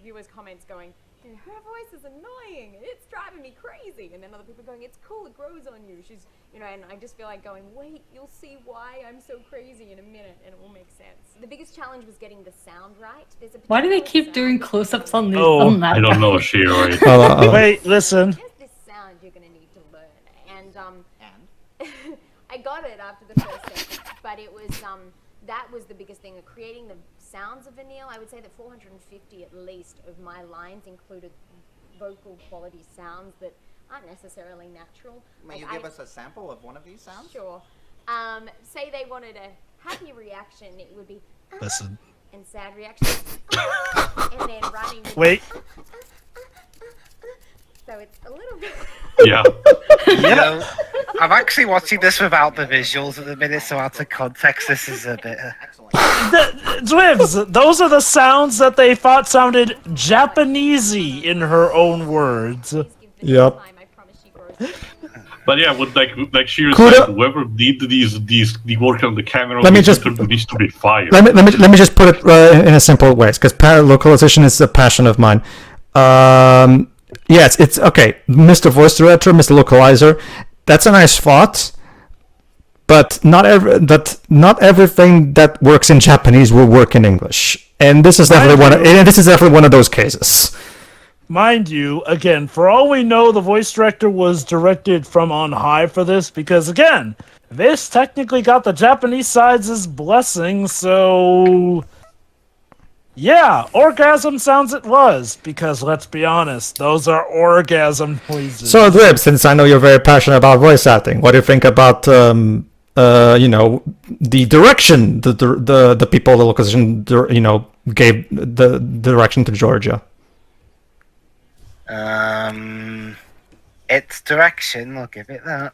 viewers' comments going, her voice is annoying, it's driving me crazy. And then other people going, it's cool, it grows on you. She's, and I just feel like going, wait, you'll see why I'm so crazy in a minute, and it will make sense. The biggest challenge was getting the sound right. There's a Why do they particular keep doing sound- close-ups on Oh, on that? I don't know, Shiri. Wait, listen. There's this sound you're gonna need to learn, and I got it after the first session, but it was that was the biggest thing of creating the sounds of Vanille. I would say that 450 at least of my lines included vocal quality sounds that aren't necessarily natural. May you give us a sample of one of these sounds? Sure. Say they wanted a happy reaction, it would be Listen. And sad reactions. And then running. Wait. So it's a little bit. Yeah. You know, I'm actually watching this without the visuals at the minute, so out of context, this is a bit. Dwibs, those are the sounds that they thought sounded Japanesey in her own words. Yep. I promise she grows. But yeah, with like Shiro Could said, I- whoever did the work on the camera Let me just- needs to be fired. Let me just put it in a simple way, because localization is a passion of mine. Yes, it's okay. Mr. Voice Director, Mr. Localizer, that's a nice thought, but not everything that works in Japanese will work in English, and this is definitely one of those cases. Mind you, again, for all we know, the voice director was directed from on high for this, because again, this technically got the Japanese side's blessing, so yeah, orgasm sounds it was, because let's be honest, those are orgasm noises. So, Dwib, since I know you're very passionate about voice acting, what do you think about the direction the people, the localization, gave the direction to Georgia? Its direction, I'll give it that.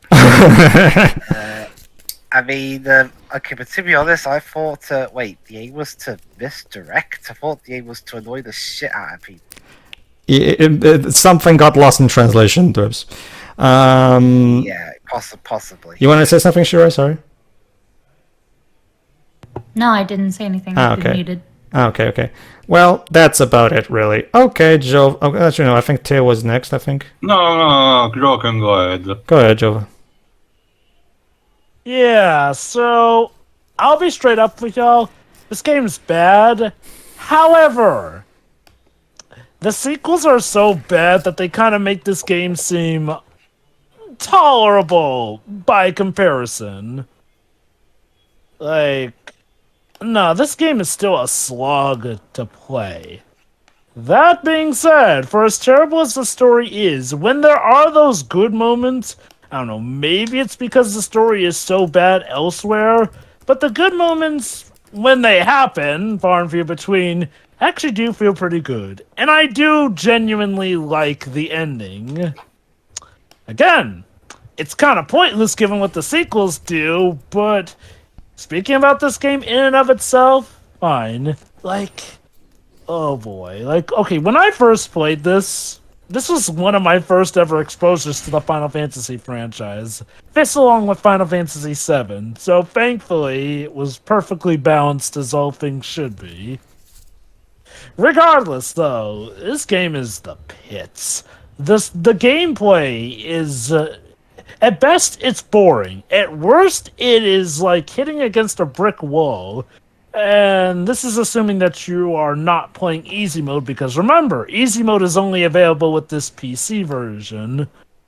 I mean, okay, but to be honest, I thought, the aim was to misdirect. I thought the aim was to annoy the shit out of people. Something got lost in translation, Dwibs. Yeah, possibly. You want to say something, Shira? Sorry. No, I didn't say anything. Ah, I've been okay. muted. Okay. Well, that's about it, really. Okay, Joe. Actually, no, I think Teo was next, I think. No, Joe can go ahead. Go ahead, Joe. Yeah, so I'll be straight up with y'all. This game's bad. However, the sequels are so bad that they kind of make this game seem tolerable by comparison. Like, no, this game is still a slog to play. That being said, for as terrible as the story is, when there are those good moments, I don't know, maybe it's because the story is so bad elsewhere, but the good moments, when they happen, far and few between, actually do feel pretty good. And I do genuinely like the ending. Again, it's kind of pointless given what the sequels do, but speaking about this game in and of itself, fine. Like, oh boy. Like, okay, when I first played this was one of my first ever exposures to the Final Fantasy franchise. This along with Final Fantasy VII. So thankfully, it was perfectly balanced as all things should be. Regardless, though, this game is the pits. The gameplay is... at best, it's boring. At worst, it is like hitting against a brick wall. And this is assuming that you are not playing easy mode, because remember, easy mode is only available with this PC version,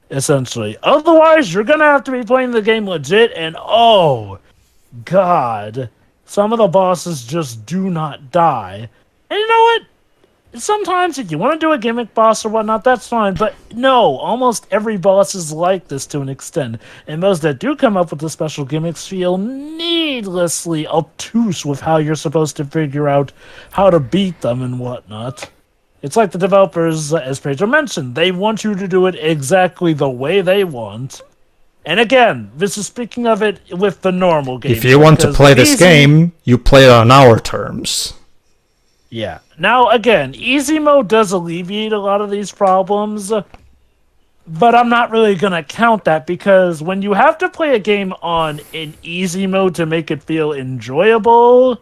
essentially. Otherwise, you're gonna have to be playing the game legit, and oh, God, some of the bosses just do not die. And you know what? Sometimes if you want to do a gimmick boss or whatnot, that's fine, but no, almost every boss is like this to an extent, and those that do come up with the special gimmicks feel needlessly obtuse with how you're supposed to figure out how to beat them and whatnot. It's like the developers, as Pedro mentioned, they want you to do it exactly the way they want. And again, this is speaking of it with the normal game. If you want to play this game, you play it on our terms. Yeah. Now, again, easy mode does alleviate a lot of these problems, but I'm not really going to count that, because when you have to play a game on an easy mode to make it feel enjoyable,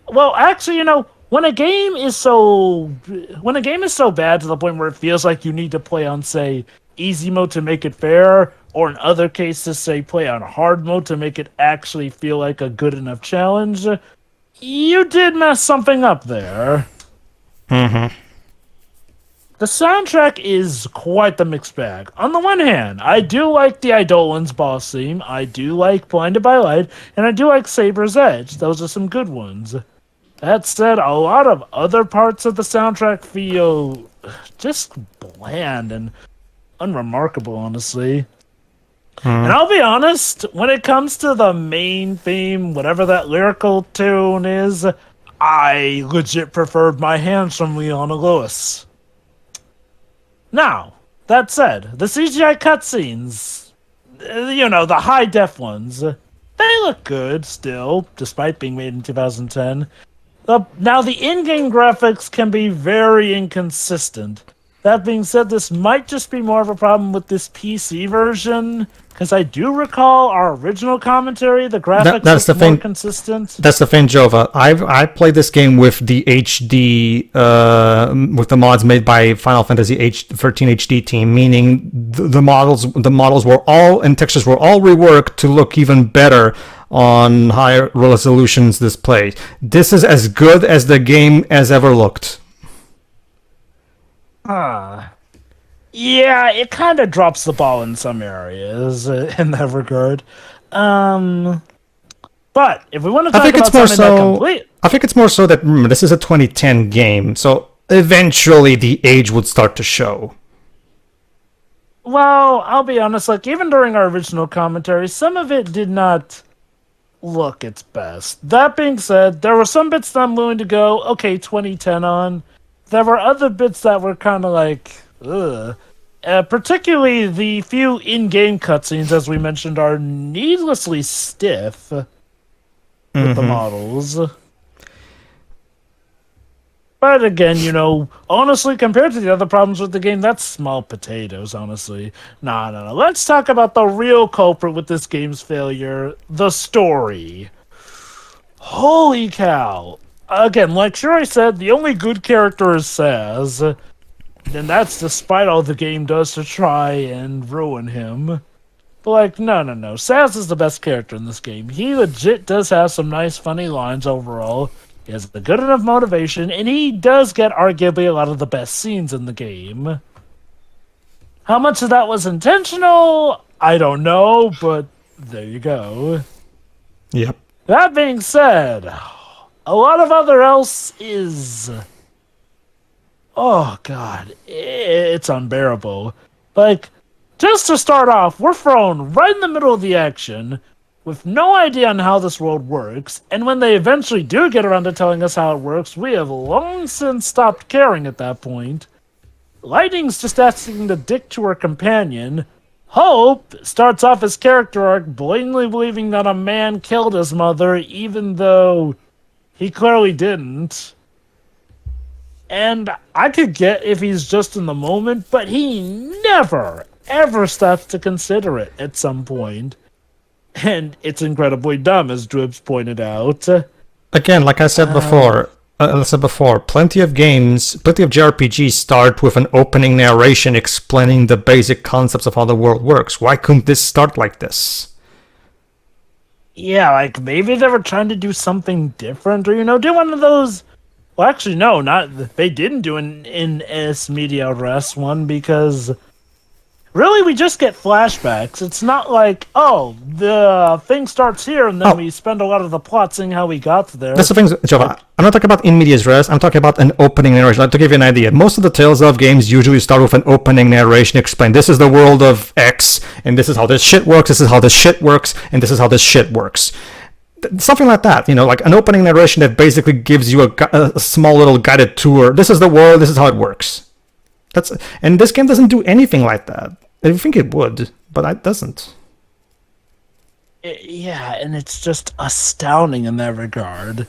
well, actually, when a game is so bad to the point where it feels like you need to play on, say, easy mode to make it fair, or in other cases, say, play on hard mode to make it actually feel like a good enough challenge, you did mess something up there. Mm-hmm. The soundtrack is quite the mixed bag. On the one hand, I do like the Eidolon's boss theme, I do like Blinded by Light, and I do like Saber's Edge. Those are some good ones. That said, a lot of other parts of the soundtrack feel just bland and unremarkable, honestly. And I'll be honest, when it comes to the main theme, whatever that lyrical tune is, I legit preferred my hands from Leona Lewis. Now, that said, the CGI cutscenes, the high def ones, they look good still, despite being made in 2010. Now, the in-game graphics can be very inconsistent. That being said, this might just be more of a problem with this PC version, because I do recall our original commentary, the graphics That's the look more thing. consistent. That's the thing, Jova. I played this game with the HD, with the mods made by Final Fantasy 13 HD team, meaning the models were all and textures were all reworked to look even better on higher resolutions displays. This is as good as the game has ever looked. Yeah, it kind of drops the ball in some areas in that regard. But if we want to talk about something that complete... I think it's more so that this is a 2010 game, so eventually the age would start to show. Well, I'll be honest, like, even during our original commentary, some of it did not look its best. That being said, there were some bits that I'm willing to go, okay, 2010 on. There were other bits that were kind of like, ugh. Particularly the few in-game cutscenes, as we mentioned, are needlessly stiff with the models. But again, honestly, compared to the other problems with the game, that's small potatoes, honestly. No. Let's talk about the real culprit with this game's failure, the story. Holy cow. Again, like Shuri said, the only good character is Saz. And that's despite all the game does to try and ruin him. But no. Saz is the best character in this game. He legit does have some nice, funny lines overall. He has a good enough motivation, and he does get arguably a lot of the best scenes in the game. How much of that was intentional? I don't know, but there you go. Yep. That being said, a lot of other else is... Oh, God. It's unbearable. Just to start off, we're thrown right in the middle of the action with no idea on how this world works, and when they eventually do get around to telling us how it works, we have long since stopped caring at that point. Lightning's just asking the dick to her companion. Hope starts off his character arc blatantly believing that a man killed his mother, even though he clearly didn't. And I could get if he's just in the moment, but he never, ever stops to consider it at some point. And it's incredibly dumb, as Dribs pointed out. Again, like I said before, plenty of games, plenty of JRPGs start with an opening narration explaining the basic concepts of how the world works. Why couldn't this start like this? Yeah, maybe they were trying to do something different, or, do one of those... Well, actually, no, they didn't do an in-S media res one, because... Really, we just get flashbacks. It's not like, the thing starts here, and then we spend a lot of the plot seeing how we got there. That's the thing, Jova. I'm not talking about in medias res. I'm talking about an opening narration. To give you an idea, most of the Tales of games usually start with an opening narration. Explain, this is the world of X, and this is how this shit works, this is how this shit works, and this is how this shit works. Something like that, like an opening narration that basically gives you a small little guided tour. This is the world, this is how it works. And this game doesn't do anything like that. I think it would, but it doesn't. Yeah, and it's just astounding in that regard.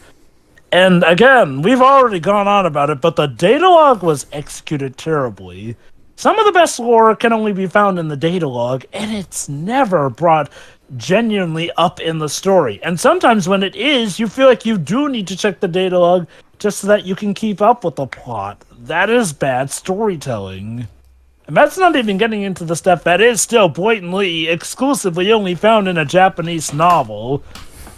And again, we've already gone on about it, but the data log was executed terribly. Some of the best lore can only be found in the data log, and it's never brought genuinely up in the story. And sometimes when it is, you feel like you do need to check the data log just so that you can keep up with the plot. That is bad storytelling. And that's not even getting into the stuff that is still blatantly, exclusively only found in a Japanese novel,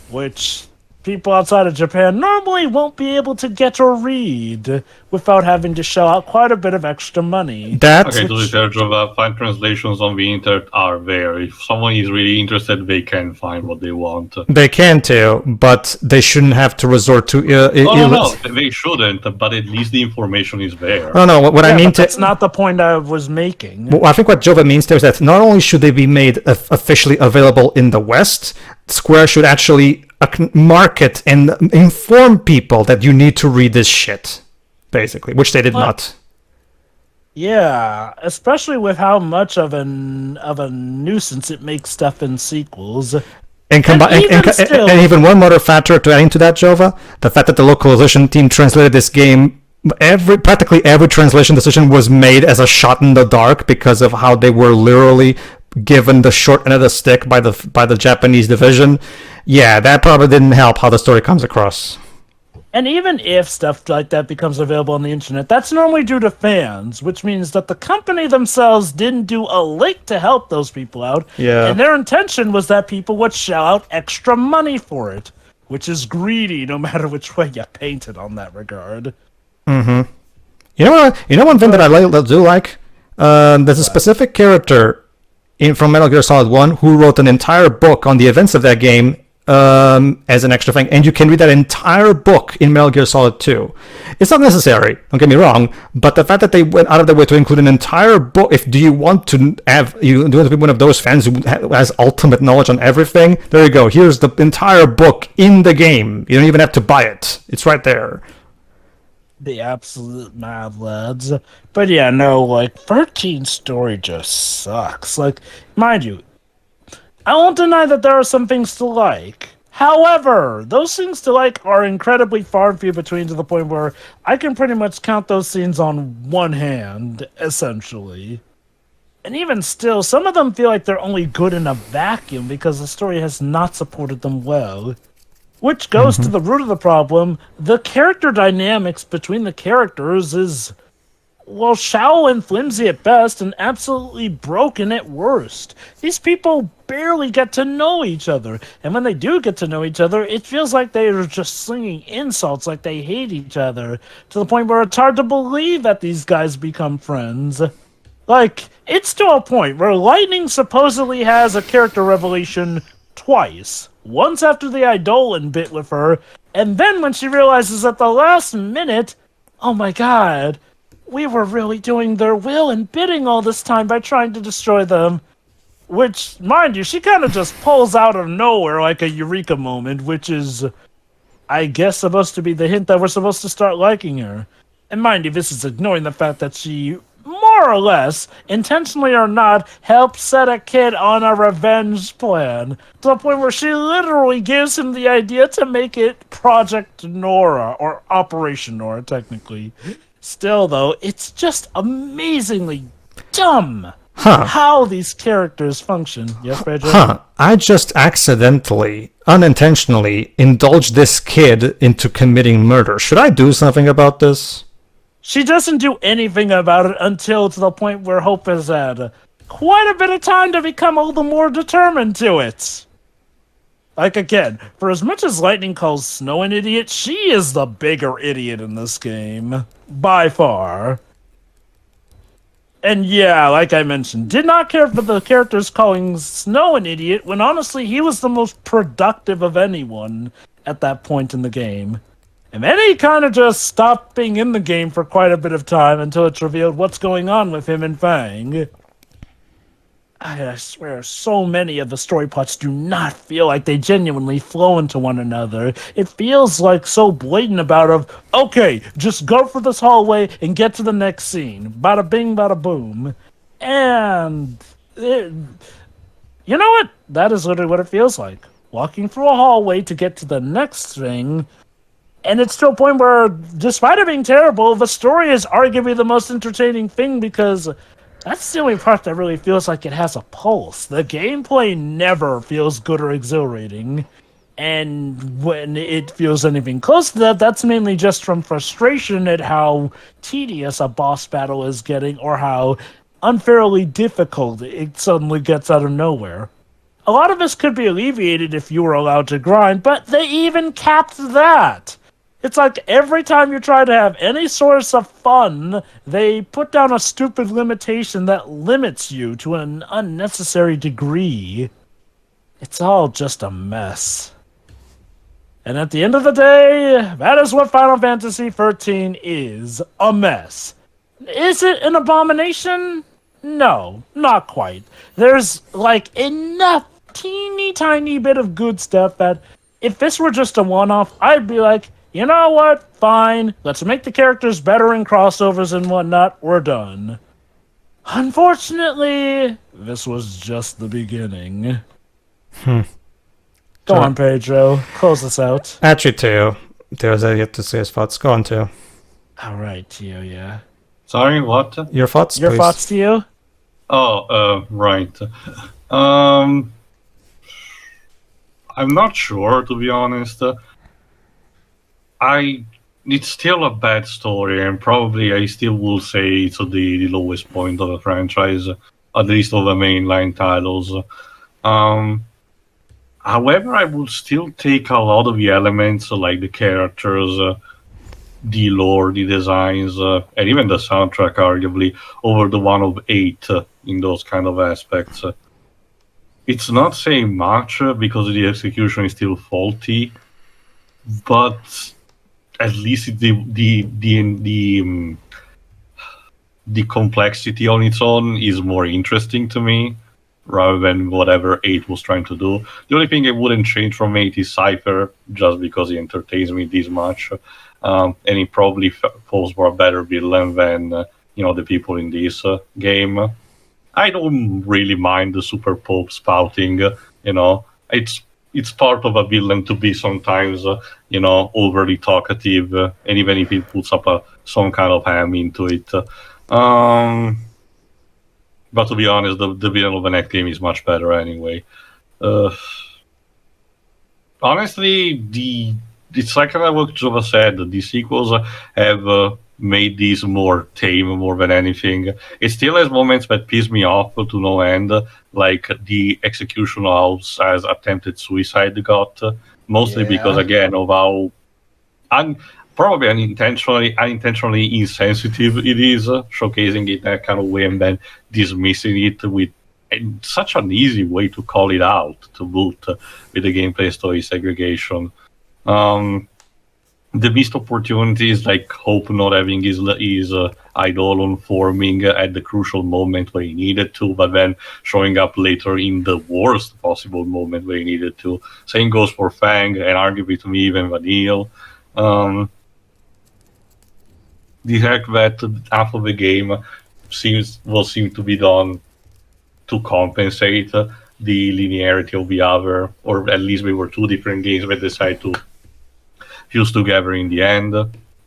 which people outside of Japan normally won't be able to get or read without having to shell out quite a bit of extra money. That Okay, to be fair, Jova, fan translations on the internet are there. If someone is really interested, they can find what they want. they can too, but they shouldn't have to resort to. No, they shouldn't, but at least the information is there. No. What I mean That's not the point I was making. Well, I think what Jova means there is that not only should they be made officially available in the West, Square should actually market and inform people that you need to read this shit, basically, which they did not. Yeah, especially with how much of a nuisance it makes stuff in sequels. And even one more factor to add into that, Jova, the fact that the localization team translated this game, practically every translation decision was made as a shot in the dark because of how they were literally given the short end of the stick by the Japanese division. Yeah, that probably didn't help how the story comes across. And even if stuff like that becomes available on the internet, that's normally due to fans, which means that the company themselves didn't do a lick to help those people out. Yeah. And their intention was that people would shell out extra money for it, which is greedy no matter which way you paint it on that regard. Mm-hmm. You know one thing that I do like? There's a specific character from Metal Gear Solid 1 who wrote an entire book on the events of that game as an extra thing, and you can read that entire book in Metal Gear Solid 2. It's not necessary, don't get me wrong, but the fact that they went out of their way to include an entire book, do you want to be one of those fans who has ultimate knowledge on everything? There you go, here's the entire book in the game. You don't even have to buy it. It's right there. The absolute mad lads. But yeah, no, 13's story just sucks. Mind you, I won't deny that there are some things to like. However, those things to like are incredibly far and few between, to the point where I can pretty much count those scenes on one hand, essentially. And even still, some of them feel like they're only good in a vacuum because the story has not supported them well. Which goes to the root of the problem. The character dynamics between the characters is, well, shallow and flimsy at best, and absolutely broken at worst. These people barely get to know each other, and when they do get to know each other, it feels like they are just slinging insults like they hate each other, to the point where it's hard to believe that these guys become friends. It's to a point where Lightning supposedly has a character revelation twice. Once after the Eidolon bit with her, and then when she realizes at the last minute, oh my god, we were really doing their will and bidding all this time by trying to destroy them. Which, mind you, she kind of just pulls out of nowhere like a eureka moment, which is, I guess, supposed to be the hint that we're supposed to start liking her. And mind you, this is ignoring the fact that she, more or less, intentionally or not, helped set a kid on a revenge plan, to the point where she literally gives him the idea to make it Project Nora, or Operation Nora, technically. Still, though, it's just amazingly dumb how these characters function. Yes, Pedro? I just unintentionally, indulged this kid into committing murder. Should I do something about this? She doesn't do anything about it until to the point where Hope has had quite a bit of time to become all the more determined to it. Again, for as much as Lightning calls Snow an idiot, she is the bigger idiot in this game. By far. And yeah, like I mentioned, did not care for the characters calling Snow an idiot when honestly he was the most productive of anyone at that point in the game. And then he kind of just stopped being in the game for quite a bit of time until it's revealed what's going on with him and Fang. I swear, so many of the story plots do not feel like they genuinely flow into one another. It feels like so blatant okay, just go for this hallway and get to the next scene. Bada bing, bada boom. And, you know what? That is literally what it feels like. Walking through a hallway to get to the next thing. And it's to a point where, despite it being terrible, the story is arguably the most entertaining thing because that's the only part that really feels like it has a pulse. The gameplay never feels good or exhilarating. And when it feels anything close to that, that's mainly just from frustration at how tedious a boss battle is getting or how unfairly difficult it suddenly gets out of nowhere. A lot of this could be alleviated if you were allowed to grind, but they even capped that. It's like every time you try to have any source of fun, they put down a stupid limitation that limits you to an unnecessary degree. It's all just a mess. And at the end of the day, that is what Final Fantasy XIII is, a mess. Is it an abomination? No, not quite. There's, like, enough teeny tiny bit of good stuff that if this were just a one-off, I'd be like, you know what? Fine. Let's make the characters better in crossovers and whatnot. We're done. Unfortunately, this was just the beginning. Go on, Pedro. Close us out. Actually, Teo. Teo's yet to say his thoughts. Go on, Teo. All right, Teo, yeah. Sorry, what? Your thoughts, Your please. thoughts, Teo? Oh, right. I'm not sure, to be honest. It's still a bad story, and probably I still will say it's the lowest point of the franchise, at least of the mainline titles. However, I would still take a lot of the elements, like the characters, the lore, the designs, and even the soundtrack, arguably, over the one of 8 in those kind of aspects. It's not saying much because the execution is still faulty, but at least the complexity on its own is more interesting to me, rather than whatever 8 was trying to do. The only thing I wouldn't change from 8 is Cypher, just because he entertains me this much. And he probably falls for a better villain than the people in this game. I don't really mind the Super Pope spouting. It's part of a villain to be sometimes overly talkative, and even if he puts up some kind of ham into it. But to be honest, the villain of the next game is much better anyway. Honestly, it's like what Jova said, the sequels have made these more tame more than anything. It still has moments that piss me off to no end, like the execution house as attempted suicide got, mostly because, again, of how probably unintentionally insensitive it is, showcasing it that kind of way and then dismissing it with such an easy way to call it out to boot with the gameplay story segregation. The missed opportunities, like Hope not having his Eidolon forming at the crucial moment where he needed to, but then showing up later in the worst possible moment where he needed to. Same goes for Fang, and arguably to me even Vanille. The fact that half of the game will seem to be done to compensate the linearity of the other, or at least we were 2 different games that decided to fuse together in the end.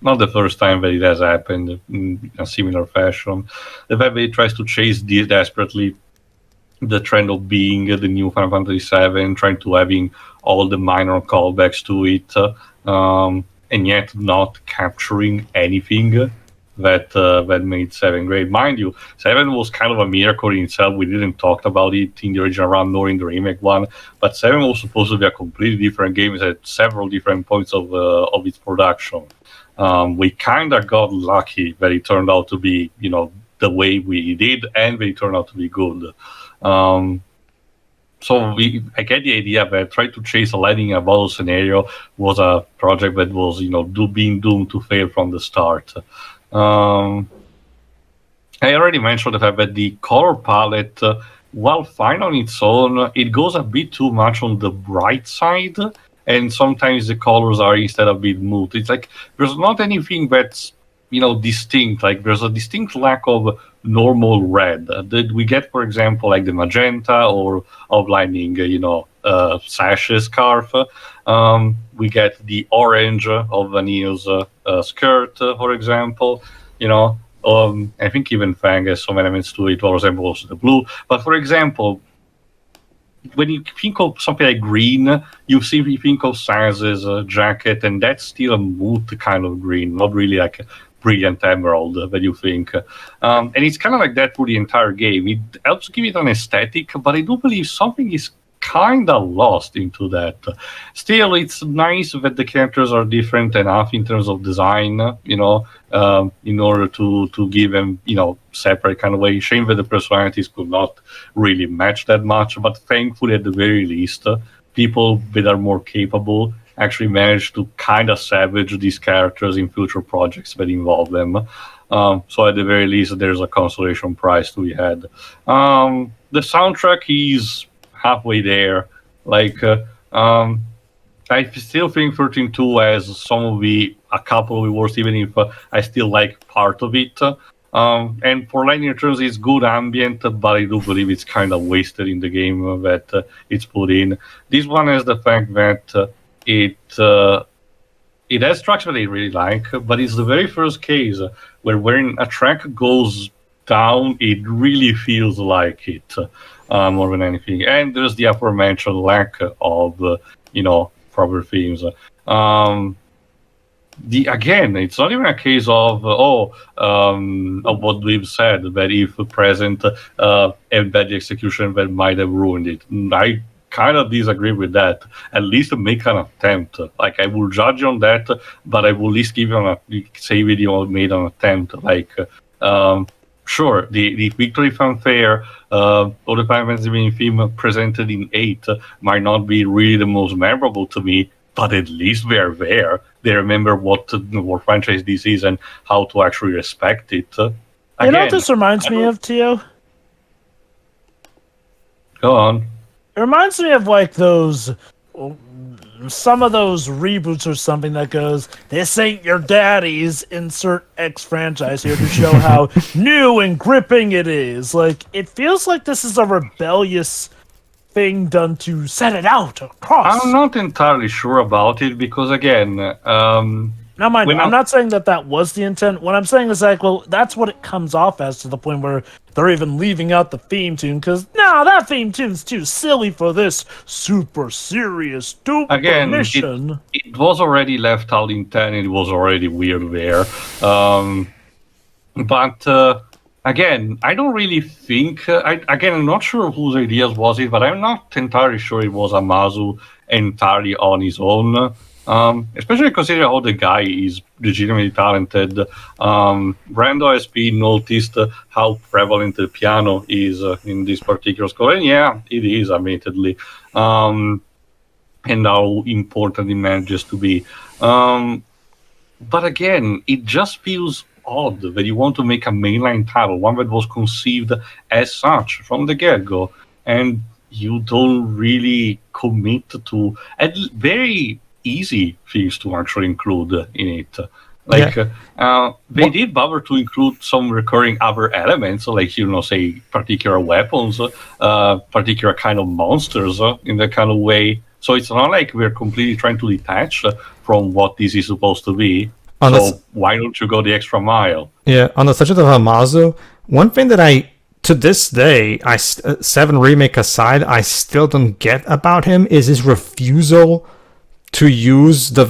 Not the first time that it has happened in a similar fashion. The fact that it tries to chase desperately the trend of being the new Final Fantasy VII, trying to having all the minor callbacks to it, and yet not capturing anything that made 7 great. Mind you, 7 was kind of a miracle in itself. We didn't talk about it in the original run nor in the remake one, but 7 was supposed to be a completely different game at several different points of its production. We kind of got lucky that it turned out to be, the way we did, and they turned out to be good. So I get the idea that trying to chase a lightning in a bottle scenario was a project that was, being doomed to fail from the start. I already mentioned the fact that the color palette, while fine on its own, it goes a bit too much on the bright side, and sometimes the colors are instead a bit moot. It's like there's not anything that's distinct. Like there's a distinct lack of normal red that we get, for example, like the magenta or of lightning, sashes scarf. We get the orange of Vanille's skirt, for example. I think even Fang has some elements to it, for example, also the blue. But for example, when you think of something like green, you think of Sans's jacket, and that's still a mood kind of green, not really like a brilliant emerald that you think. And it's kind of like that for the entire game. It helps give it an aesthetic, but I do believe something is kind of lost into that. Still, it's nice that the characters are different enough in terms of design, in order to give them, separate kind of way. Shame that the personalities could not really match that much, but thankfully, at the very least, people that are more capable actually managed to kind of savage these characters in future projects that involve them. So at the very least, there's a consolation prize to be had. The soundtrack is halfway there. I still think 13.2 has a couple of the worst, even if I still like part of it. And for linear terms, it's good ambient, but I do believe it's kind of wasted in the game that it's put in. This one has the fact that it has tracks that I really like, but it's the very first case where when a track goes down, it really feels like it more than anything. And there's the aforementioned lack of, proper themes. Again, it's not even a case of what we've said, that if present and bad execution that might have ruined it. I kind of disagree with that. At least make an attempt. Like, I will judge on that, but I will at least give you say video made an attempt. Sure, the victory fanfare or the Final Fantasy theme presented in 8 might not be really the most memorable to me, but at least they're there. They remember what franchise this is and how to actually respect it. Again, you know what this reminds me of, Tio? Go on. It reminds me of some of those reboots or something that goes, this ain't your daddy's, insert X franchise here to show how new and gripping it is. It feels like this is a rebellious thing done to set it out across. I'm not entirely sure about it because, again... Now, mind you, I'm not saying that was the intent. What I'm saying is that's what it comes off as, to the point where they're even leaving out the theme tune, because, that theme tune's too silly for this super serious, stupid mission. It was already left out in 10, it was already weird there. Again, I don't really think... I'm not sure whose ideas was it, but I'm not entirely sure it was Amazu entirely on his own. Especially considering how the guy is legitimately talented. Brando SP noticed how prevalent the piano is in this particular score. And yeah, it is, admittedly. And how important it manages to be. But again, it just feels odd that you want to make a mainline title, one that was conceived as such from the get-go, and you don't really commit to very easy things to actually include in it. They did bother to include some recurring other elements, say particular weapons, particular kind of monsters in that kind of way. So it's not like we're completely trying to detach from what this is supposed to be. Why don't you go the extra mile? Yeah, on the subject of Amazu, one thing that to this day, 7 Remake aside, I still don't get about him is his refusal to use the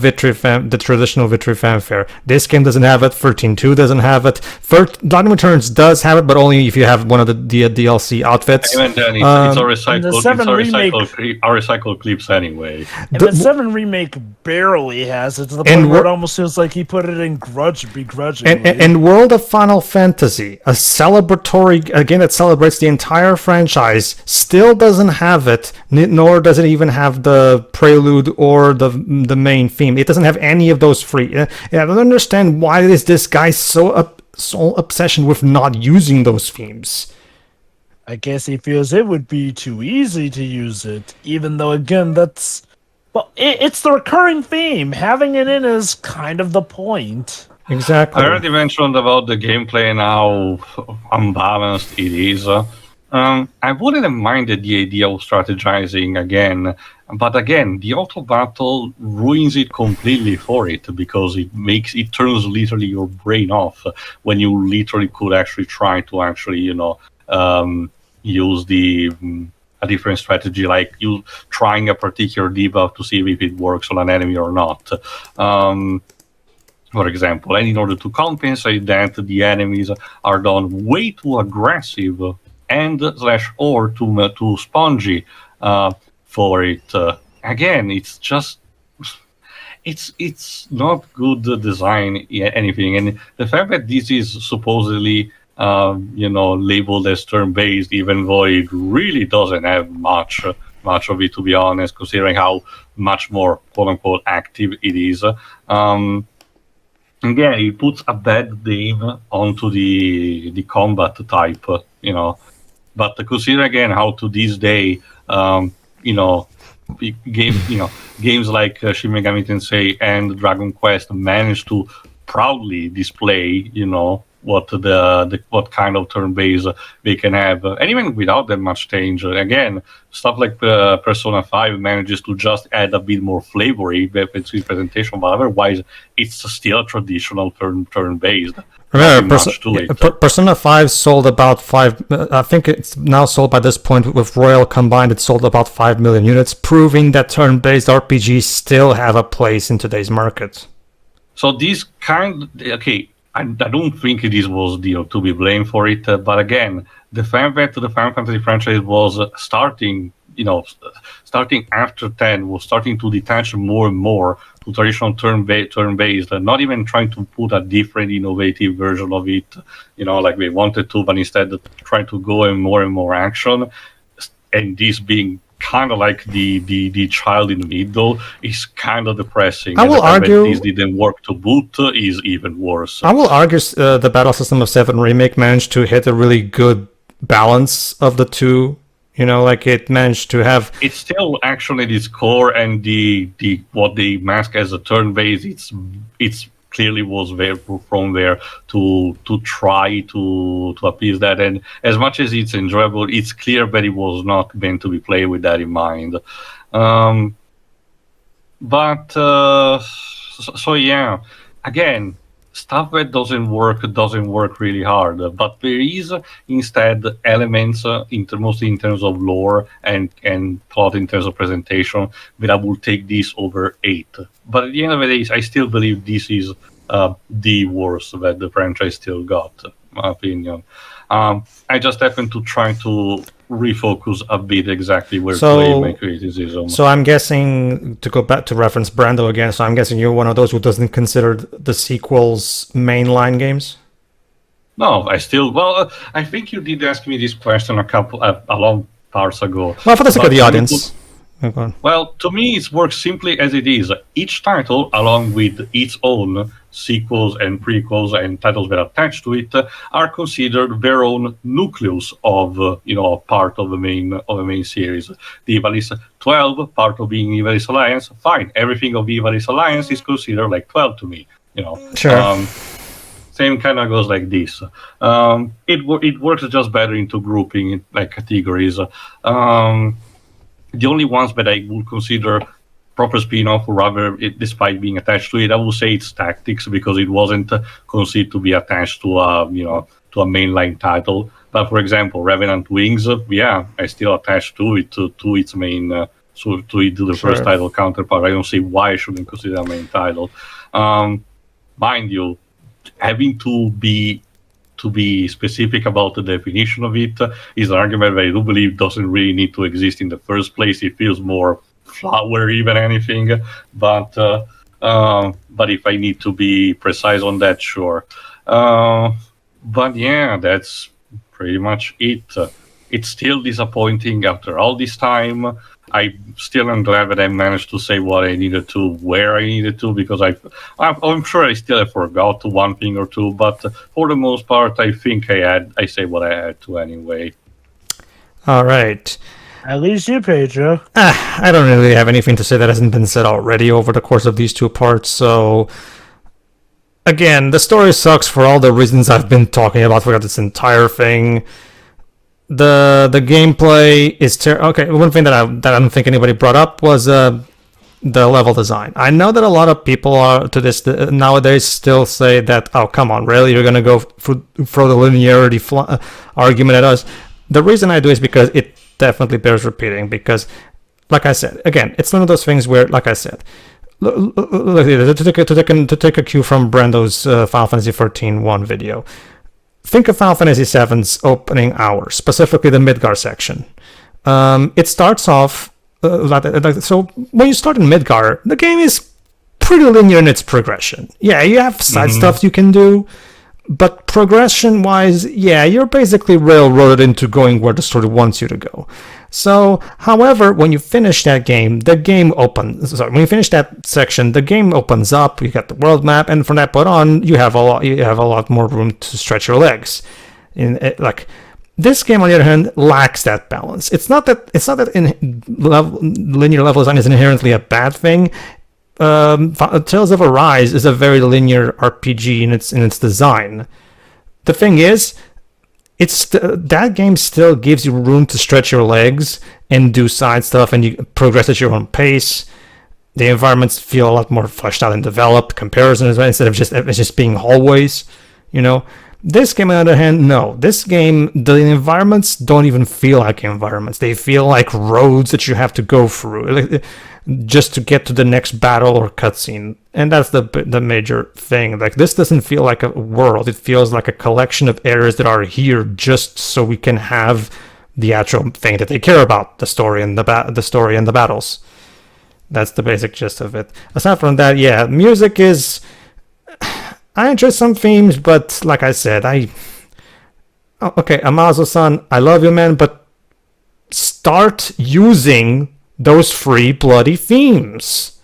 traditional Victory Fanfare. This game doesn't have it, 13.2 doesn't have it, Lightning Returns does have it, but only if you have one of the DLC outfits. Even then, it's a recycled clips anyway. And the 7 Remake barely has it, to the point where it almost feels like he put it in begrudgingly. And World of Final Fantasy, a celebratory game that celebrates the entire franchise, still doesn't have it, nor does it even have the prelude or the main theme. It doesn't have any of those free. I don't understand why is this guy so obsession with not using those themes. I guess he feels it would be too easy to use it, even though, again, it's the recurring theme. Having it in is kind of the point. Exactly. I already mentioned about the gameplay and how unbalanced it is. I wouldn't have minded the idea of strategizing again, but again, the auto battle ruins it completely for it, because it turns literally your brain off when you literally could actually try to use a different strategy, like you trying a particular debuff to see if it works on an enemy or not. For example, and in order to compensate that, the enemies are done way too aggressive and/or too spongy for it. Again, it's just it's not good design anything, and the fact that this is supposedly labeled as turn-based, even though it really doesn't have much of it, to be honest, considering how much more quote-unquote active it is. Again, it puts a bad name onto the combat type, But consider again how to this day, games like Shin Megami Tensei and Dragon Quest managed to proudly display, what what kind of turn-based they can have, and even without that much change. Again, stuff like Persona 5 manages to just add a bit more flavory with its presentation, but otherwise it's still a traditional turn-based. Remember, Persona 5 sold about 5. I think it's now sold by this point with Royal combined. It sold about 5 million units, proving that turn-based RPGs still have a place in today's market. So this I don't think this was to be blamed for it, but again, the fact that the Final Fantasy franchise was starting after 10, was starting to detach more and more to traditional turn-based, not even trying to put a different, innovative version of it, like they wanted to, but instead trying to go in more and more action, and this being kind of like the child in the middle is kind of depressing. I will argue this didn't work to boot is even worse. I will argue the battle system of 7 Remake managed to hit a really good balance of the two. It managed to have. It's still actually the score and the what they mask as a turn-based. It's clearly was there from there to try to appease that, and as much as it's enjoyable, it's clear that it was not meant to be played with that in mind. So yeah, again, stuff that doesn't work really hard, but there is instead elements mostly in terms of lore and plot, in terms of presentation, that I will take this over 8. But at the end of the day, I still believe this is the worst that the franchise still got, in my opinion. I just happen to try to refocus a bit exactly where to lay my criticism. So I'm guessing, to go back to reference Brando again, so I'm guessing you're one of those who doesn't consider the sequels mainline games? No, I think you did ask me this question a long parts ago. Well, for the sake of the audience. Well, to me, it works simply as it is. Each title, along with its own sequels and prequels and titles that are attached to it, are considered their own nucleus of, part of the main series. The Ivalice 12, part of being Ivalice Alliance, fine. Everything of Ivalice Alliance is considered like 12 to me. Sure. Same kind of goes like this. It works just better into grouping like categories. The only ones that I would consider proper spin-off, or rather, despite being attached to it, I would say it's Tactics, because it wasn't considered to be attached to a mainline title. But for example, Revenant Wings, I still attached to it to its main, to the first title counterpart. I don't see why I shouldn't consider a main title. Mind you, having to be specific about the definition of it is an argument that I do believe doesn't really need to exist in the first place. It feels more flowery than anything, but if I need to be precise on that, sure. But yeah, that's pretty much it. It's still disappointing after all this time. I still am glad that I managed to say what I needed to, where I needed to, because I'm sure I still forgot one thing or two, but for the most part, I think I say what I had to anyway. All right. At least you, Pedro. I don't really have anything to say that hasn't been said already over the course of these two parts, so... Again, the story sucks for all the reasons I've been talking about throughout this entire thing. The gameplay is okay. One thing that I don't think anybody brought up was the level design. I know that a lot of people are to this nowadays still say that, oh, come on, really, you're gonna go throw the linearity argument at us. The reason I do is because it definitely bears repeating. Because, like I said, again, it's one of those things where, like I said, to take a cue from Brando's Final Fantasy XIII 1 video. Think of Final Fantasy VII's opening hour, specifically the Midgar section. It starts off So when you start in Midgar, the game is pretty linear in its progression. Yeah, you have side stuff you can do, but progression-wise, yeah, you're basically railroaded into going where the story wants you to go. So, however, when you finish that game, the game opens. Sorry, when you finish that section, the game opens up. You get the world map, and from that point on, you have a lot more room to stretch your legs. This game, on the other hand, lacks that balance. It's not that linear level design is inherently a bad thing. Tales of Arise is a very linear RPG in its design. The thing is, that game still gives you room to stretch your legs and do side stuff, and you progress at your own pace. The environments feel a lot more fleshed out and developed. Comparisons instead of just being hallways, you know. This game, on the other hand, no. This game, the environments don't even feel like environments. They feel like roads that you have to go through just to get to the next battle or cutscene. And that's the major thing. Like, this doesn't feel like a world. It feels like a collection of areas that are here just so we can have the actual thing that they care about, the story and the battles. That's the basic gist of it. Aside from that, yeah, music is... I enjoy some themes, but like I said, okay, Amazo-san, I love you, man, but start using those free bloody themes.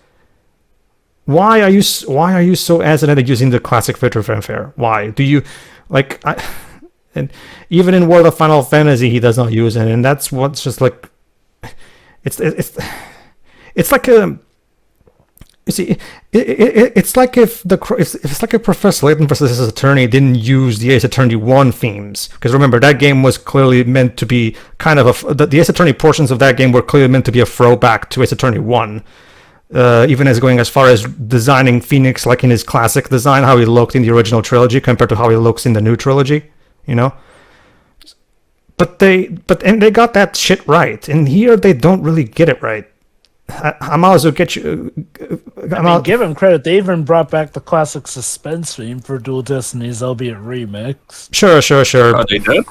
Why are you so hesitant at using the classic Victor Fanfare? Why do you and even in World of Final Fantasy, he does not use it, and that's what's just like it's like a. You see, it's like if Professor Layton versus Ace Attorney didn't use the Ace Attorney 1 themes, because remember that game was clearly meant to be kind of the Ace Attorney portions of that game were clearly meant to be a throwback to Ace Attorney 1, even as going as far as designing Phoenix like in his classic design, how he looked in the original trilogy compared to how he looks in the new trilogy, you know. But they got that shit right, and here they don't really get it right. Amazo, get you. Give him credit. They even brought back the classic suspense theme for Dual Destinies, albeit remix. Sure. Oh, they did?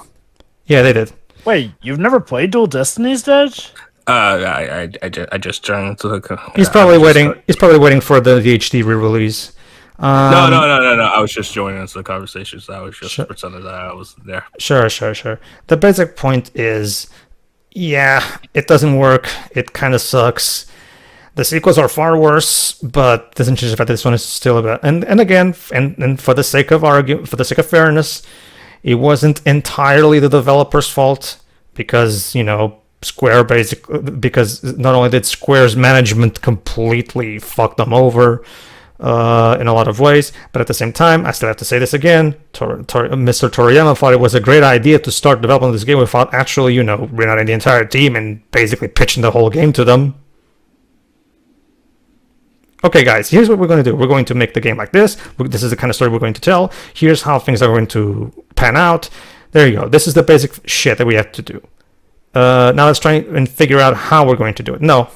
Yeah, they did. Wait, you've never played Dual Destinies, Dej? I just joined into the. He's probably waiting. He's probably waiting for the HD re-release. No. I was just joining into the conversation, so I was just pretending that I was there. Sure. The basic point is, yeah, it doesn't work. It kind of sucks. The sequels are far worse, but doesn't change the fact that this one is still about. And again, and for the sake of fairness, it wasn't entirely the developer's fault, because Square because not only did Square's management completely fuck them over in a lot of ways, but at the same time, I still have to say this again, Mr. Toriyama thought it was a great idea to start developing this game without actually, reuniting the entire team and basically pitching the whole game to them. Okay, guys, here's what we're going to do. We're going to make the game like this. This is the kind of story we're going to tell. Here's how things are going to pan out. There you go. This is the basic shit that we have to do. Now let's try and figure out how we're going to do it. No.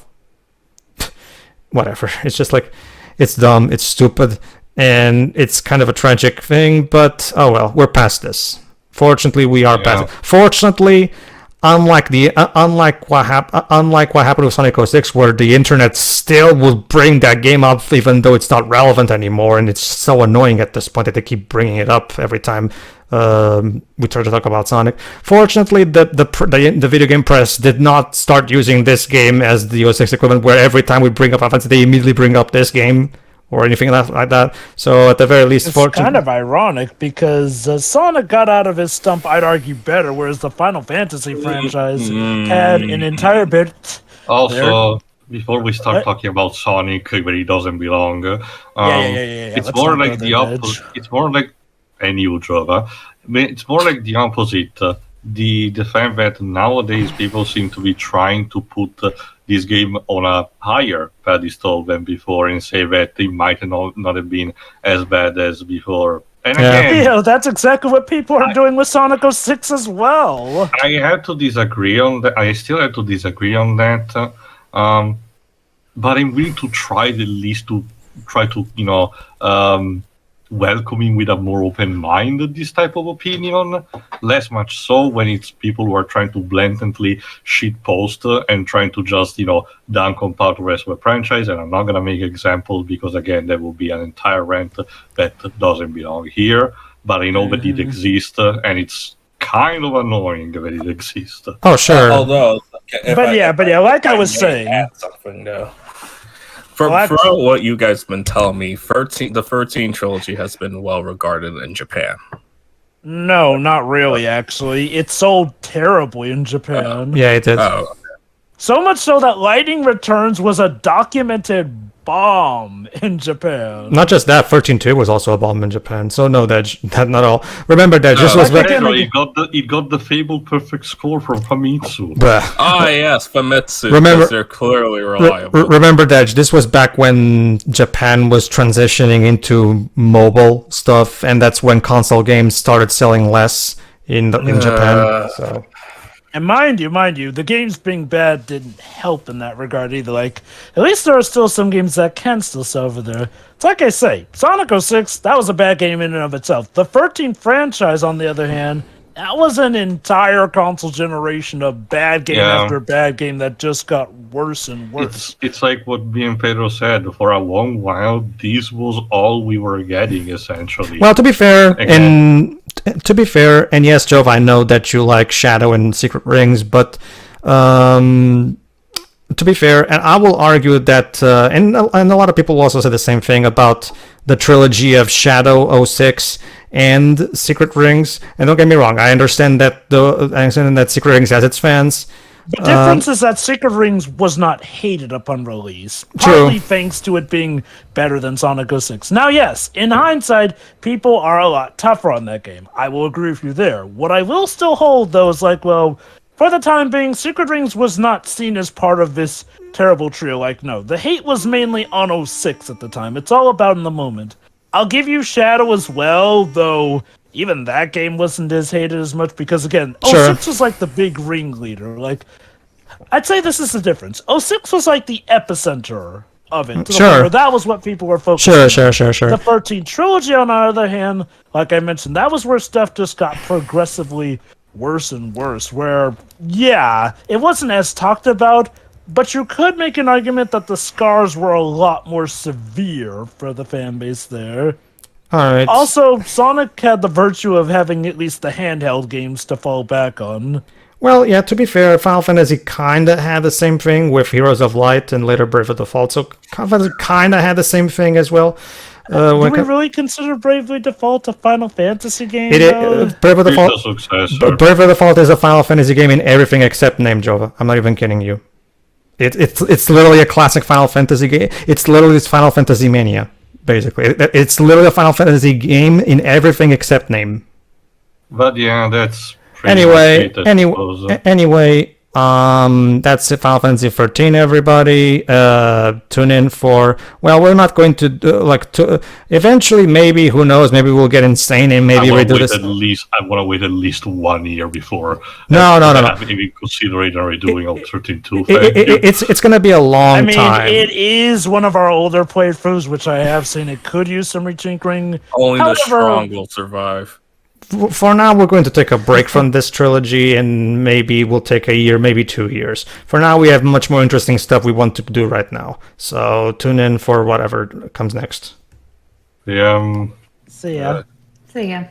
Whatever. It's just like, it's dumb, it's stupid, and it's kind of a tragic thing, but oh well, we're past this. Fortunately, we are past it. Fortunately, unlike what happened with Sonic 06, where the internet still will bring that game up even though it's not relevant anymore, and it's so annoying at this point that they keep bringing it up every time we try to talk about Sonic. Fortunately, the video game press did not start using this game as the 06 equivalent, where every time we bring up offense, they immediately bring up this game or anything like that. So at the very least, it's kind of ironic because Sonic got out of his stump, I'd argue, better, whereas the Final Fantasy franchise had an entire bit. Also, before we start talking about Sonic, where he doesn't belong, it's more like the opposite. It's more like and you, Java. It's more like the opposite. The fact that nowadays people seem to be trying to put this game on a higher pedestal than before and say that it might not have been as bad as before. And again, that's exactly what people are doing with Sonic 06 as well. I have to disagree on that. I still have to disagree on that. But I'm willing to try at least to try to, welcoming with a more open mind this type of opinion. Less much so when it's people who are trying to blatantly shitpost and trying to just, dunk on part of the rest of the franchise. And I'm not going to make examples because, again, there will be an entire rant that doesn't belong here. But I know that it exists, and it's kind of annoying that it exists. Oh, sure. Although, like I was saying, add something though. From what you guys have been telling me, the 13 trilogy has been well regarded in Japan. no, not really. Actually, it sold terribly in Japan. Yeah, it did. Oh, So much so that Lightning Returns was a documented bomb in Japan. Not just that, 13.2 was also a bomb in Japan. So no, that not all. Remember that this was back. Pedro, it got the fabled perfect score from Famitsu. Yes, Famitsu. Remember, they're clearly reliable. Remember that this was back when Japan was transitioning into mobile stuff, and that's when console games started selling less in Japan. So. And mind you, the games being bad didn't help in that regard either. Like, at least there are still some games that can still sell over there. It's like I say, Sonic 06, that was a bad game in and of itself. The 13 franchise, on the other hand, that was an entire console generation of bad game after bad game that just got worse and worse. It's like what me and Pedro said. For a long while, this was all we were getting, essentially. Well, to be fair, and yes, Jove, I know that you like Shadow and Secret Rings, but to be fair, and I will argue that, and a lot of people also say the same thing about the trilogy of Shadow 06 and Secret Rings. And don't get me wrong, I understand that Secret Rings has its fans. The difference is that Secret Rings was not hated upon release, True. partly thanks to it being better than Sonic 06. Now, yes, in hindsight, people are a lot tougher on that game. I will agree with you there. What I will still hold, though, is for the time being, Secret Rings was not seen as part of this terrible trio. No, the hate was mainly on 06 at the time. It's all about in the moment. I'll give you Shadow as well, though even that game wasn't as hated as much because, again, 06 was like the big ringleader. I'd say this is the difference. 06 was like the epicenter of it. That was what people were focusing on. Sure. The 13 trilogy, on the other hand, like I mentioned, that was where stuff just got progressively worse and worse, where, it wasn't as talked about, but you could make an argument that the scars were a lot more severe for the fan base there. Alright. Also, Sonic had the virtue of having at least the handheld games to fall back on. Well, yeah, to be fair, Final Fantasy kinda had the same thing with Heroes of Light and later Brave Default, so Final Fantasy kinda had the same thing as well. Do we really consider Bravely Default a Final Fantasy game? Brave Default is a Final Fantasy game in everything except name, Jova. I'm not even kidding you. It's literally a classic Final Fantasy game. It's literally Final Fantasy Mania, basically. It's literally a Final Fantasy game in everything except name. But yeah, that's anyway, that's it, Final Fantasy 13, everybody. Tune in for, we're not going to do, eventually, maybe, who knows, maybe we'll get insane and maybe redo this. I want to wait at least 1 year before. No. Even considering redoing all 13.2. It's going to be a long time. It is one of our older playthroughs, which I have seen. It could use some retinkering. Only the strong will survive. For now, we're going to take a break from this trilogy, and maybe we'll take a year, maybe 2 years. For now, we have much more interesting stuff we want to do right now. So tune in for whatever comes next. Yeah. See ya. See ya.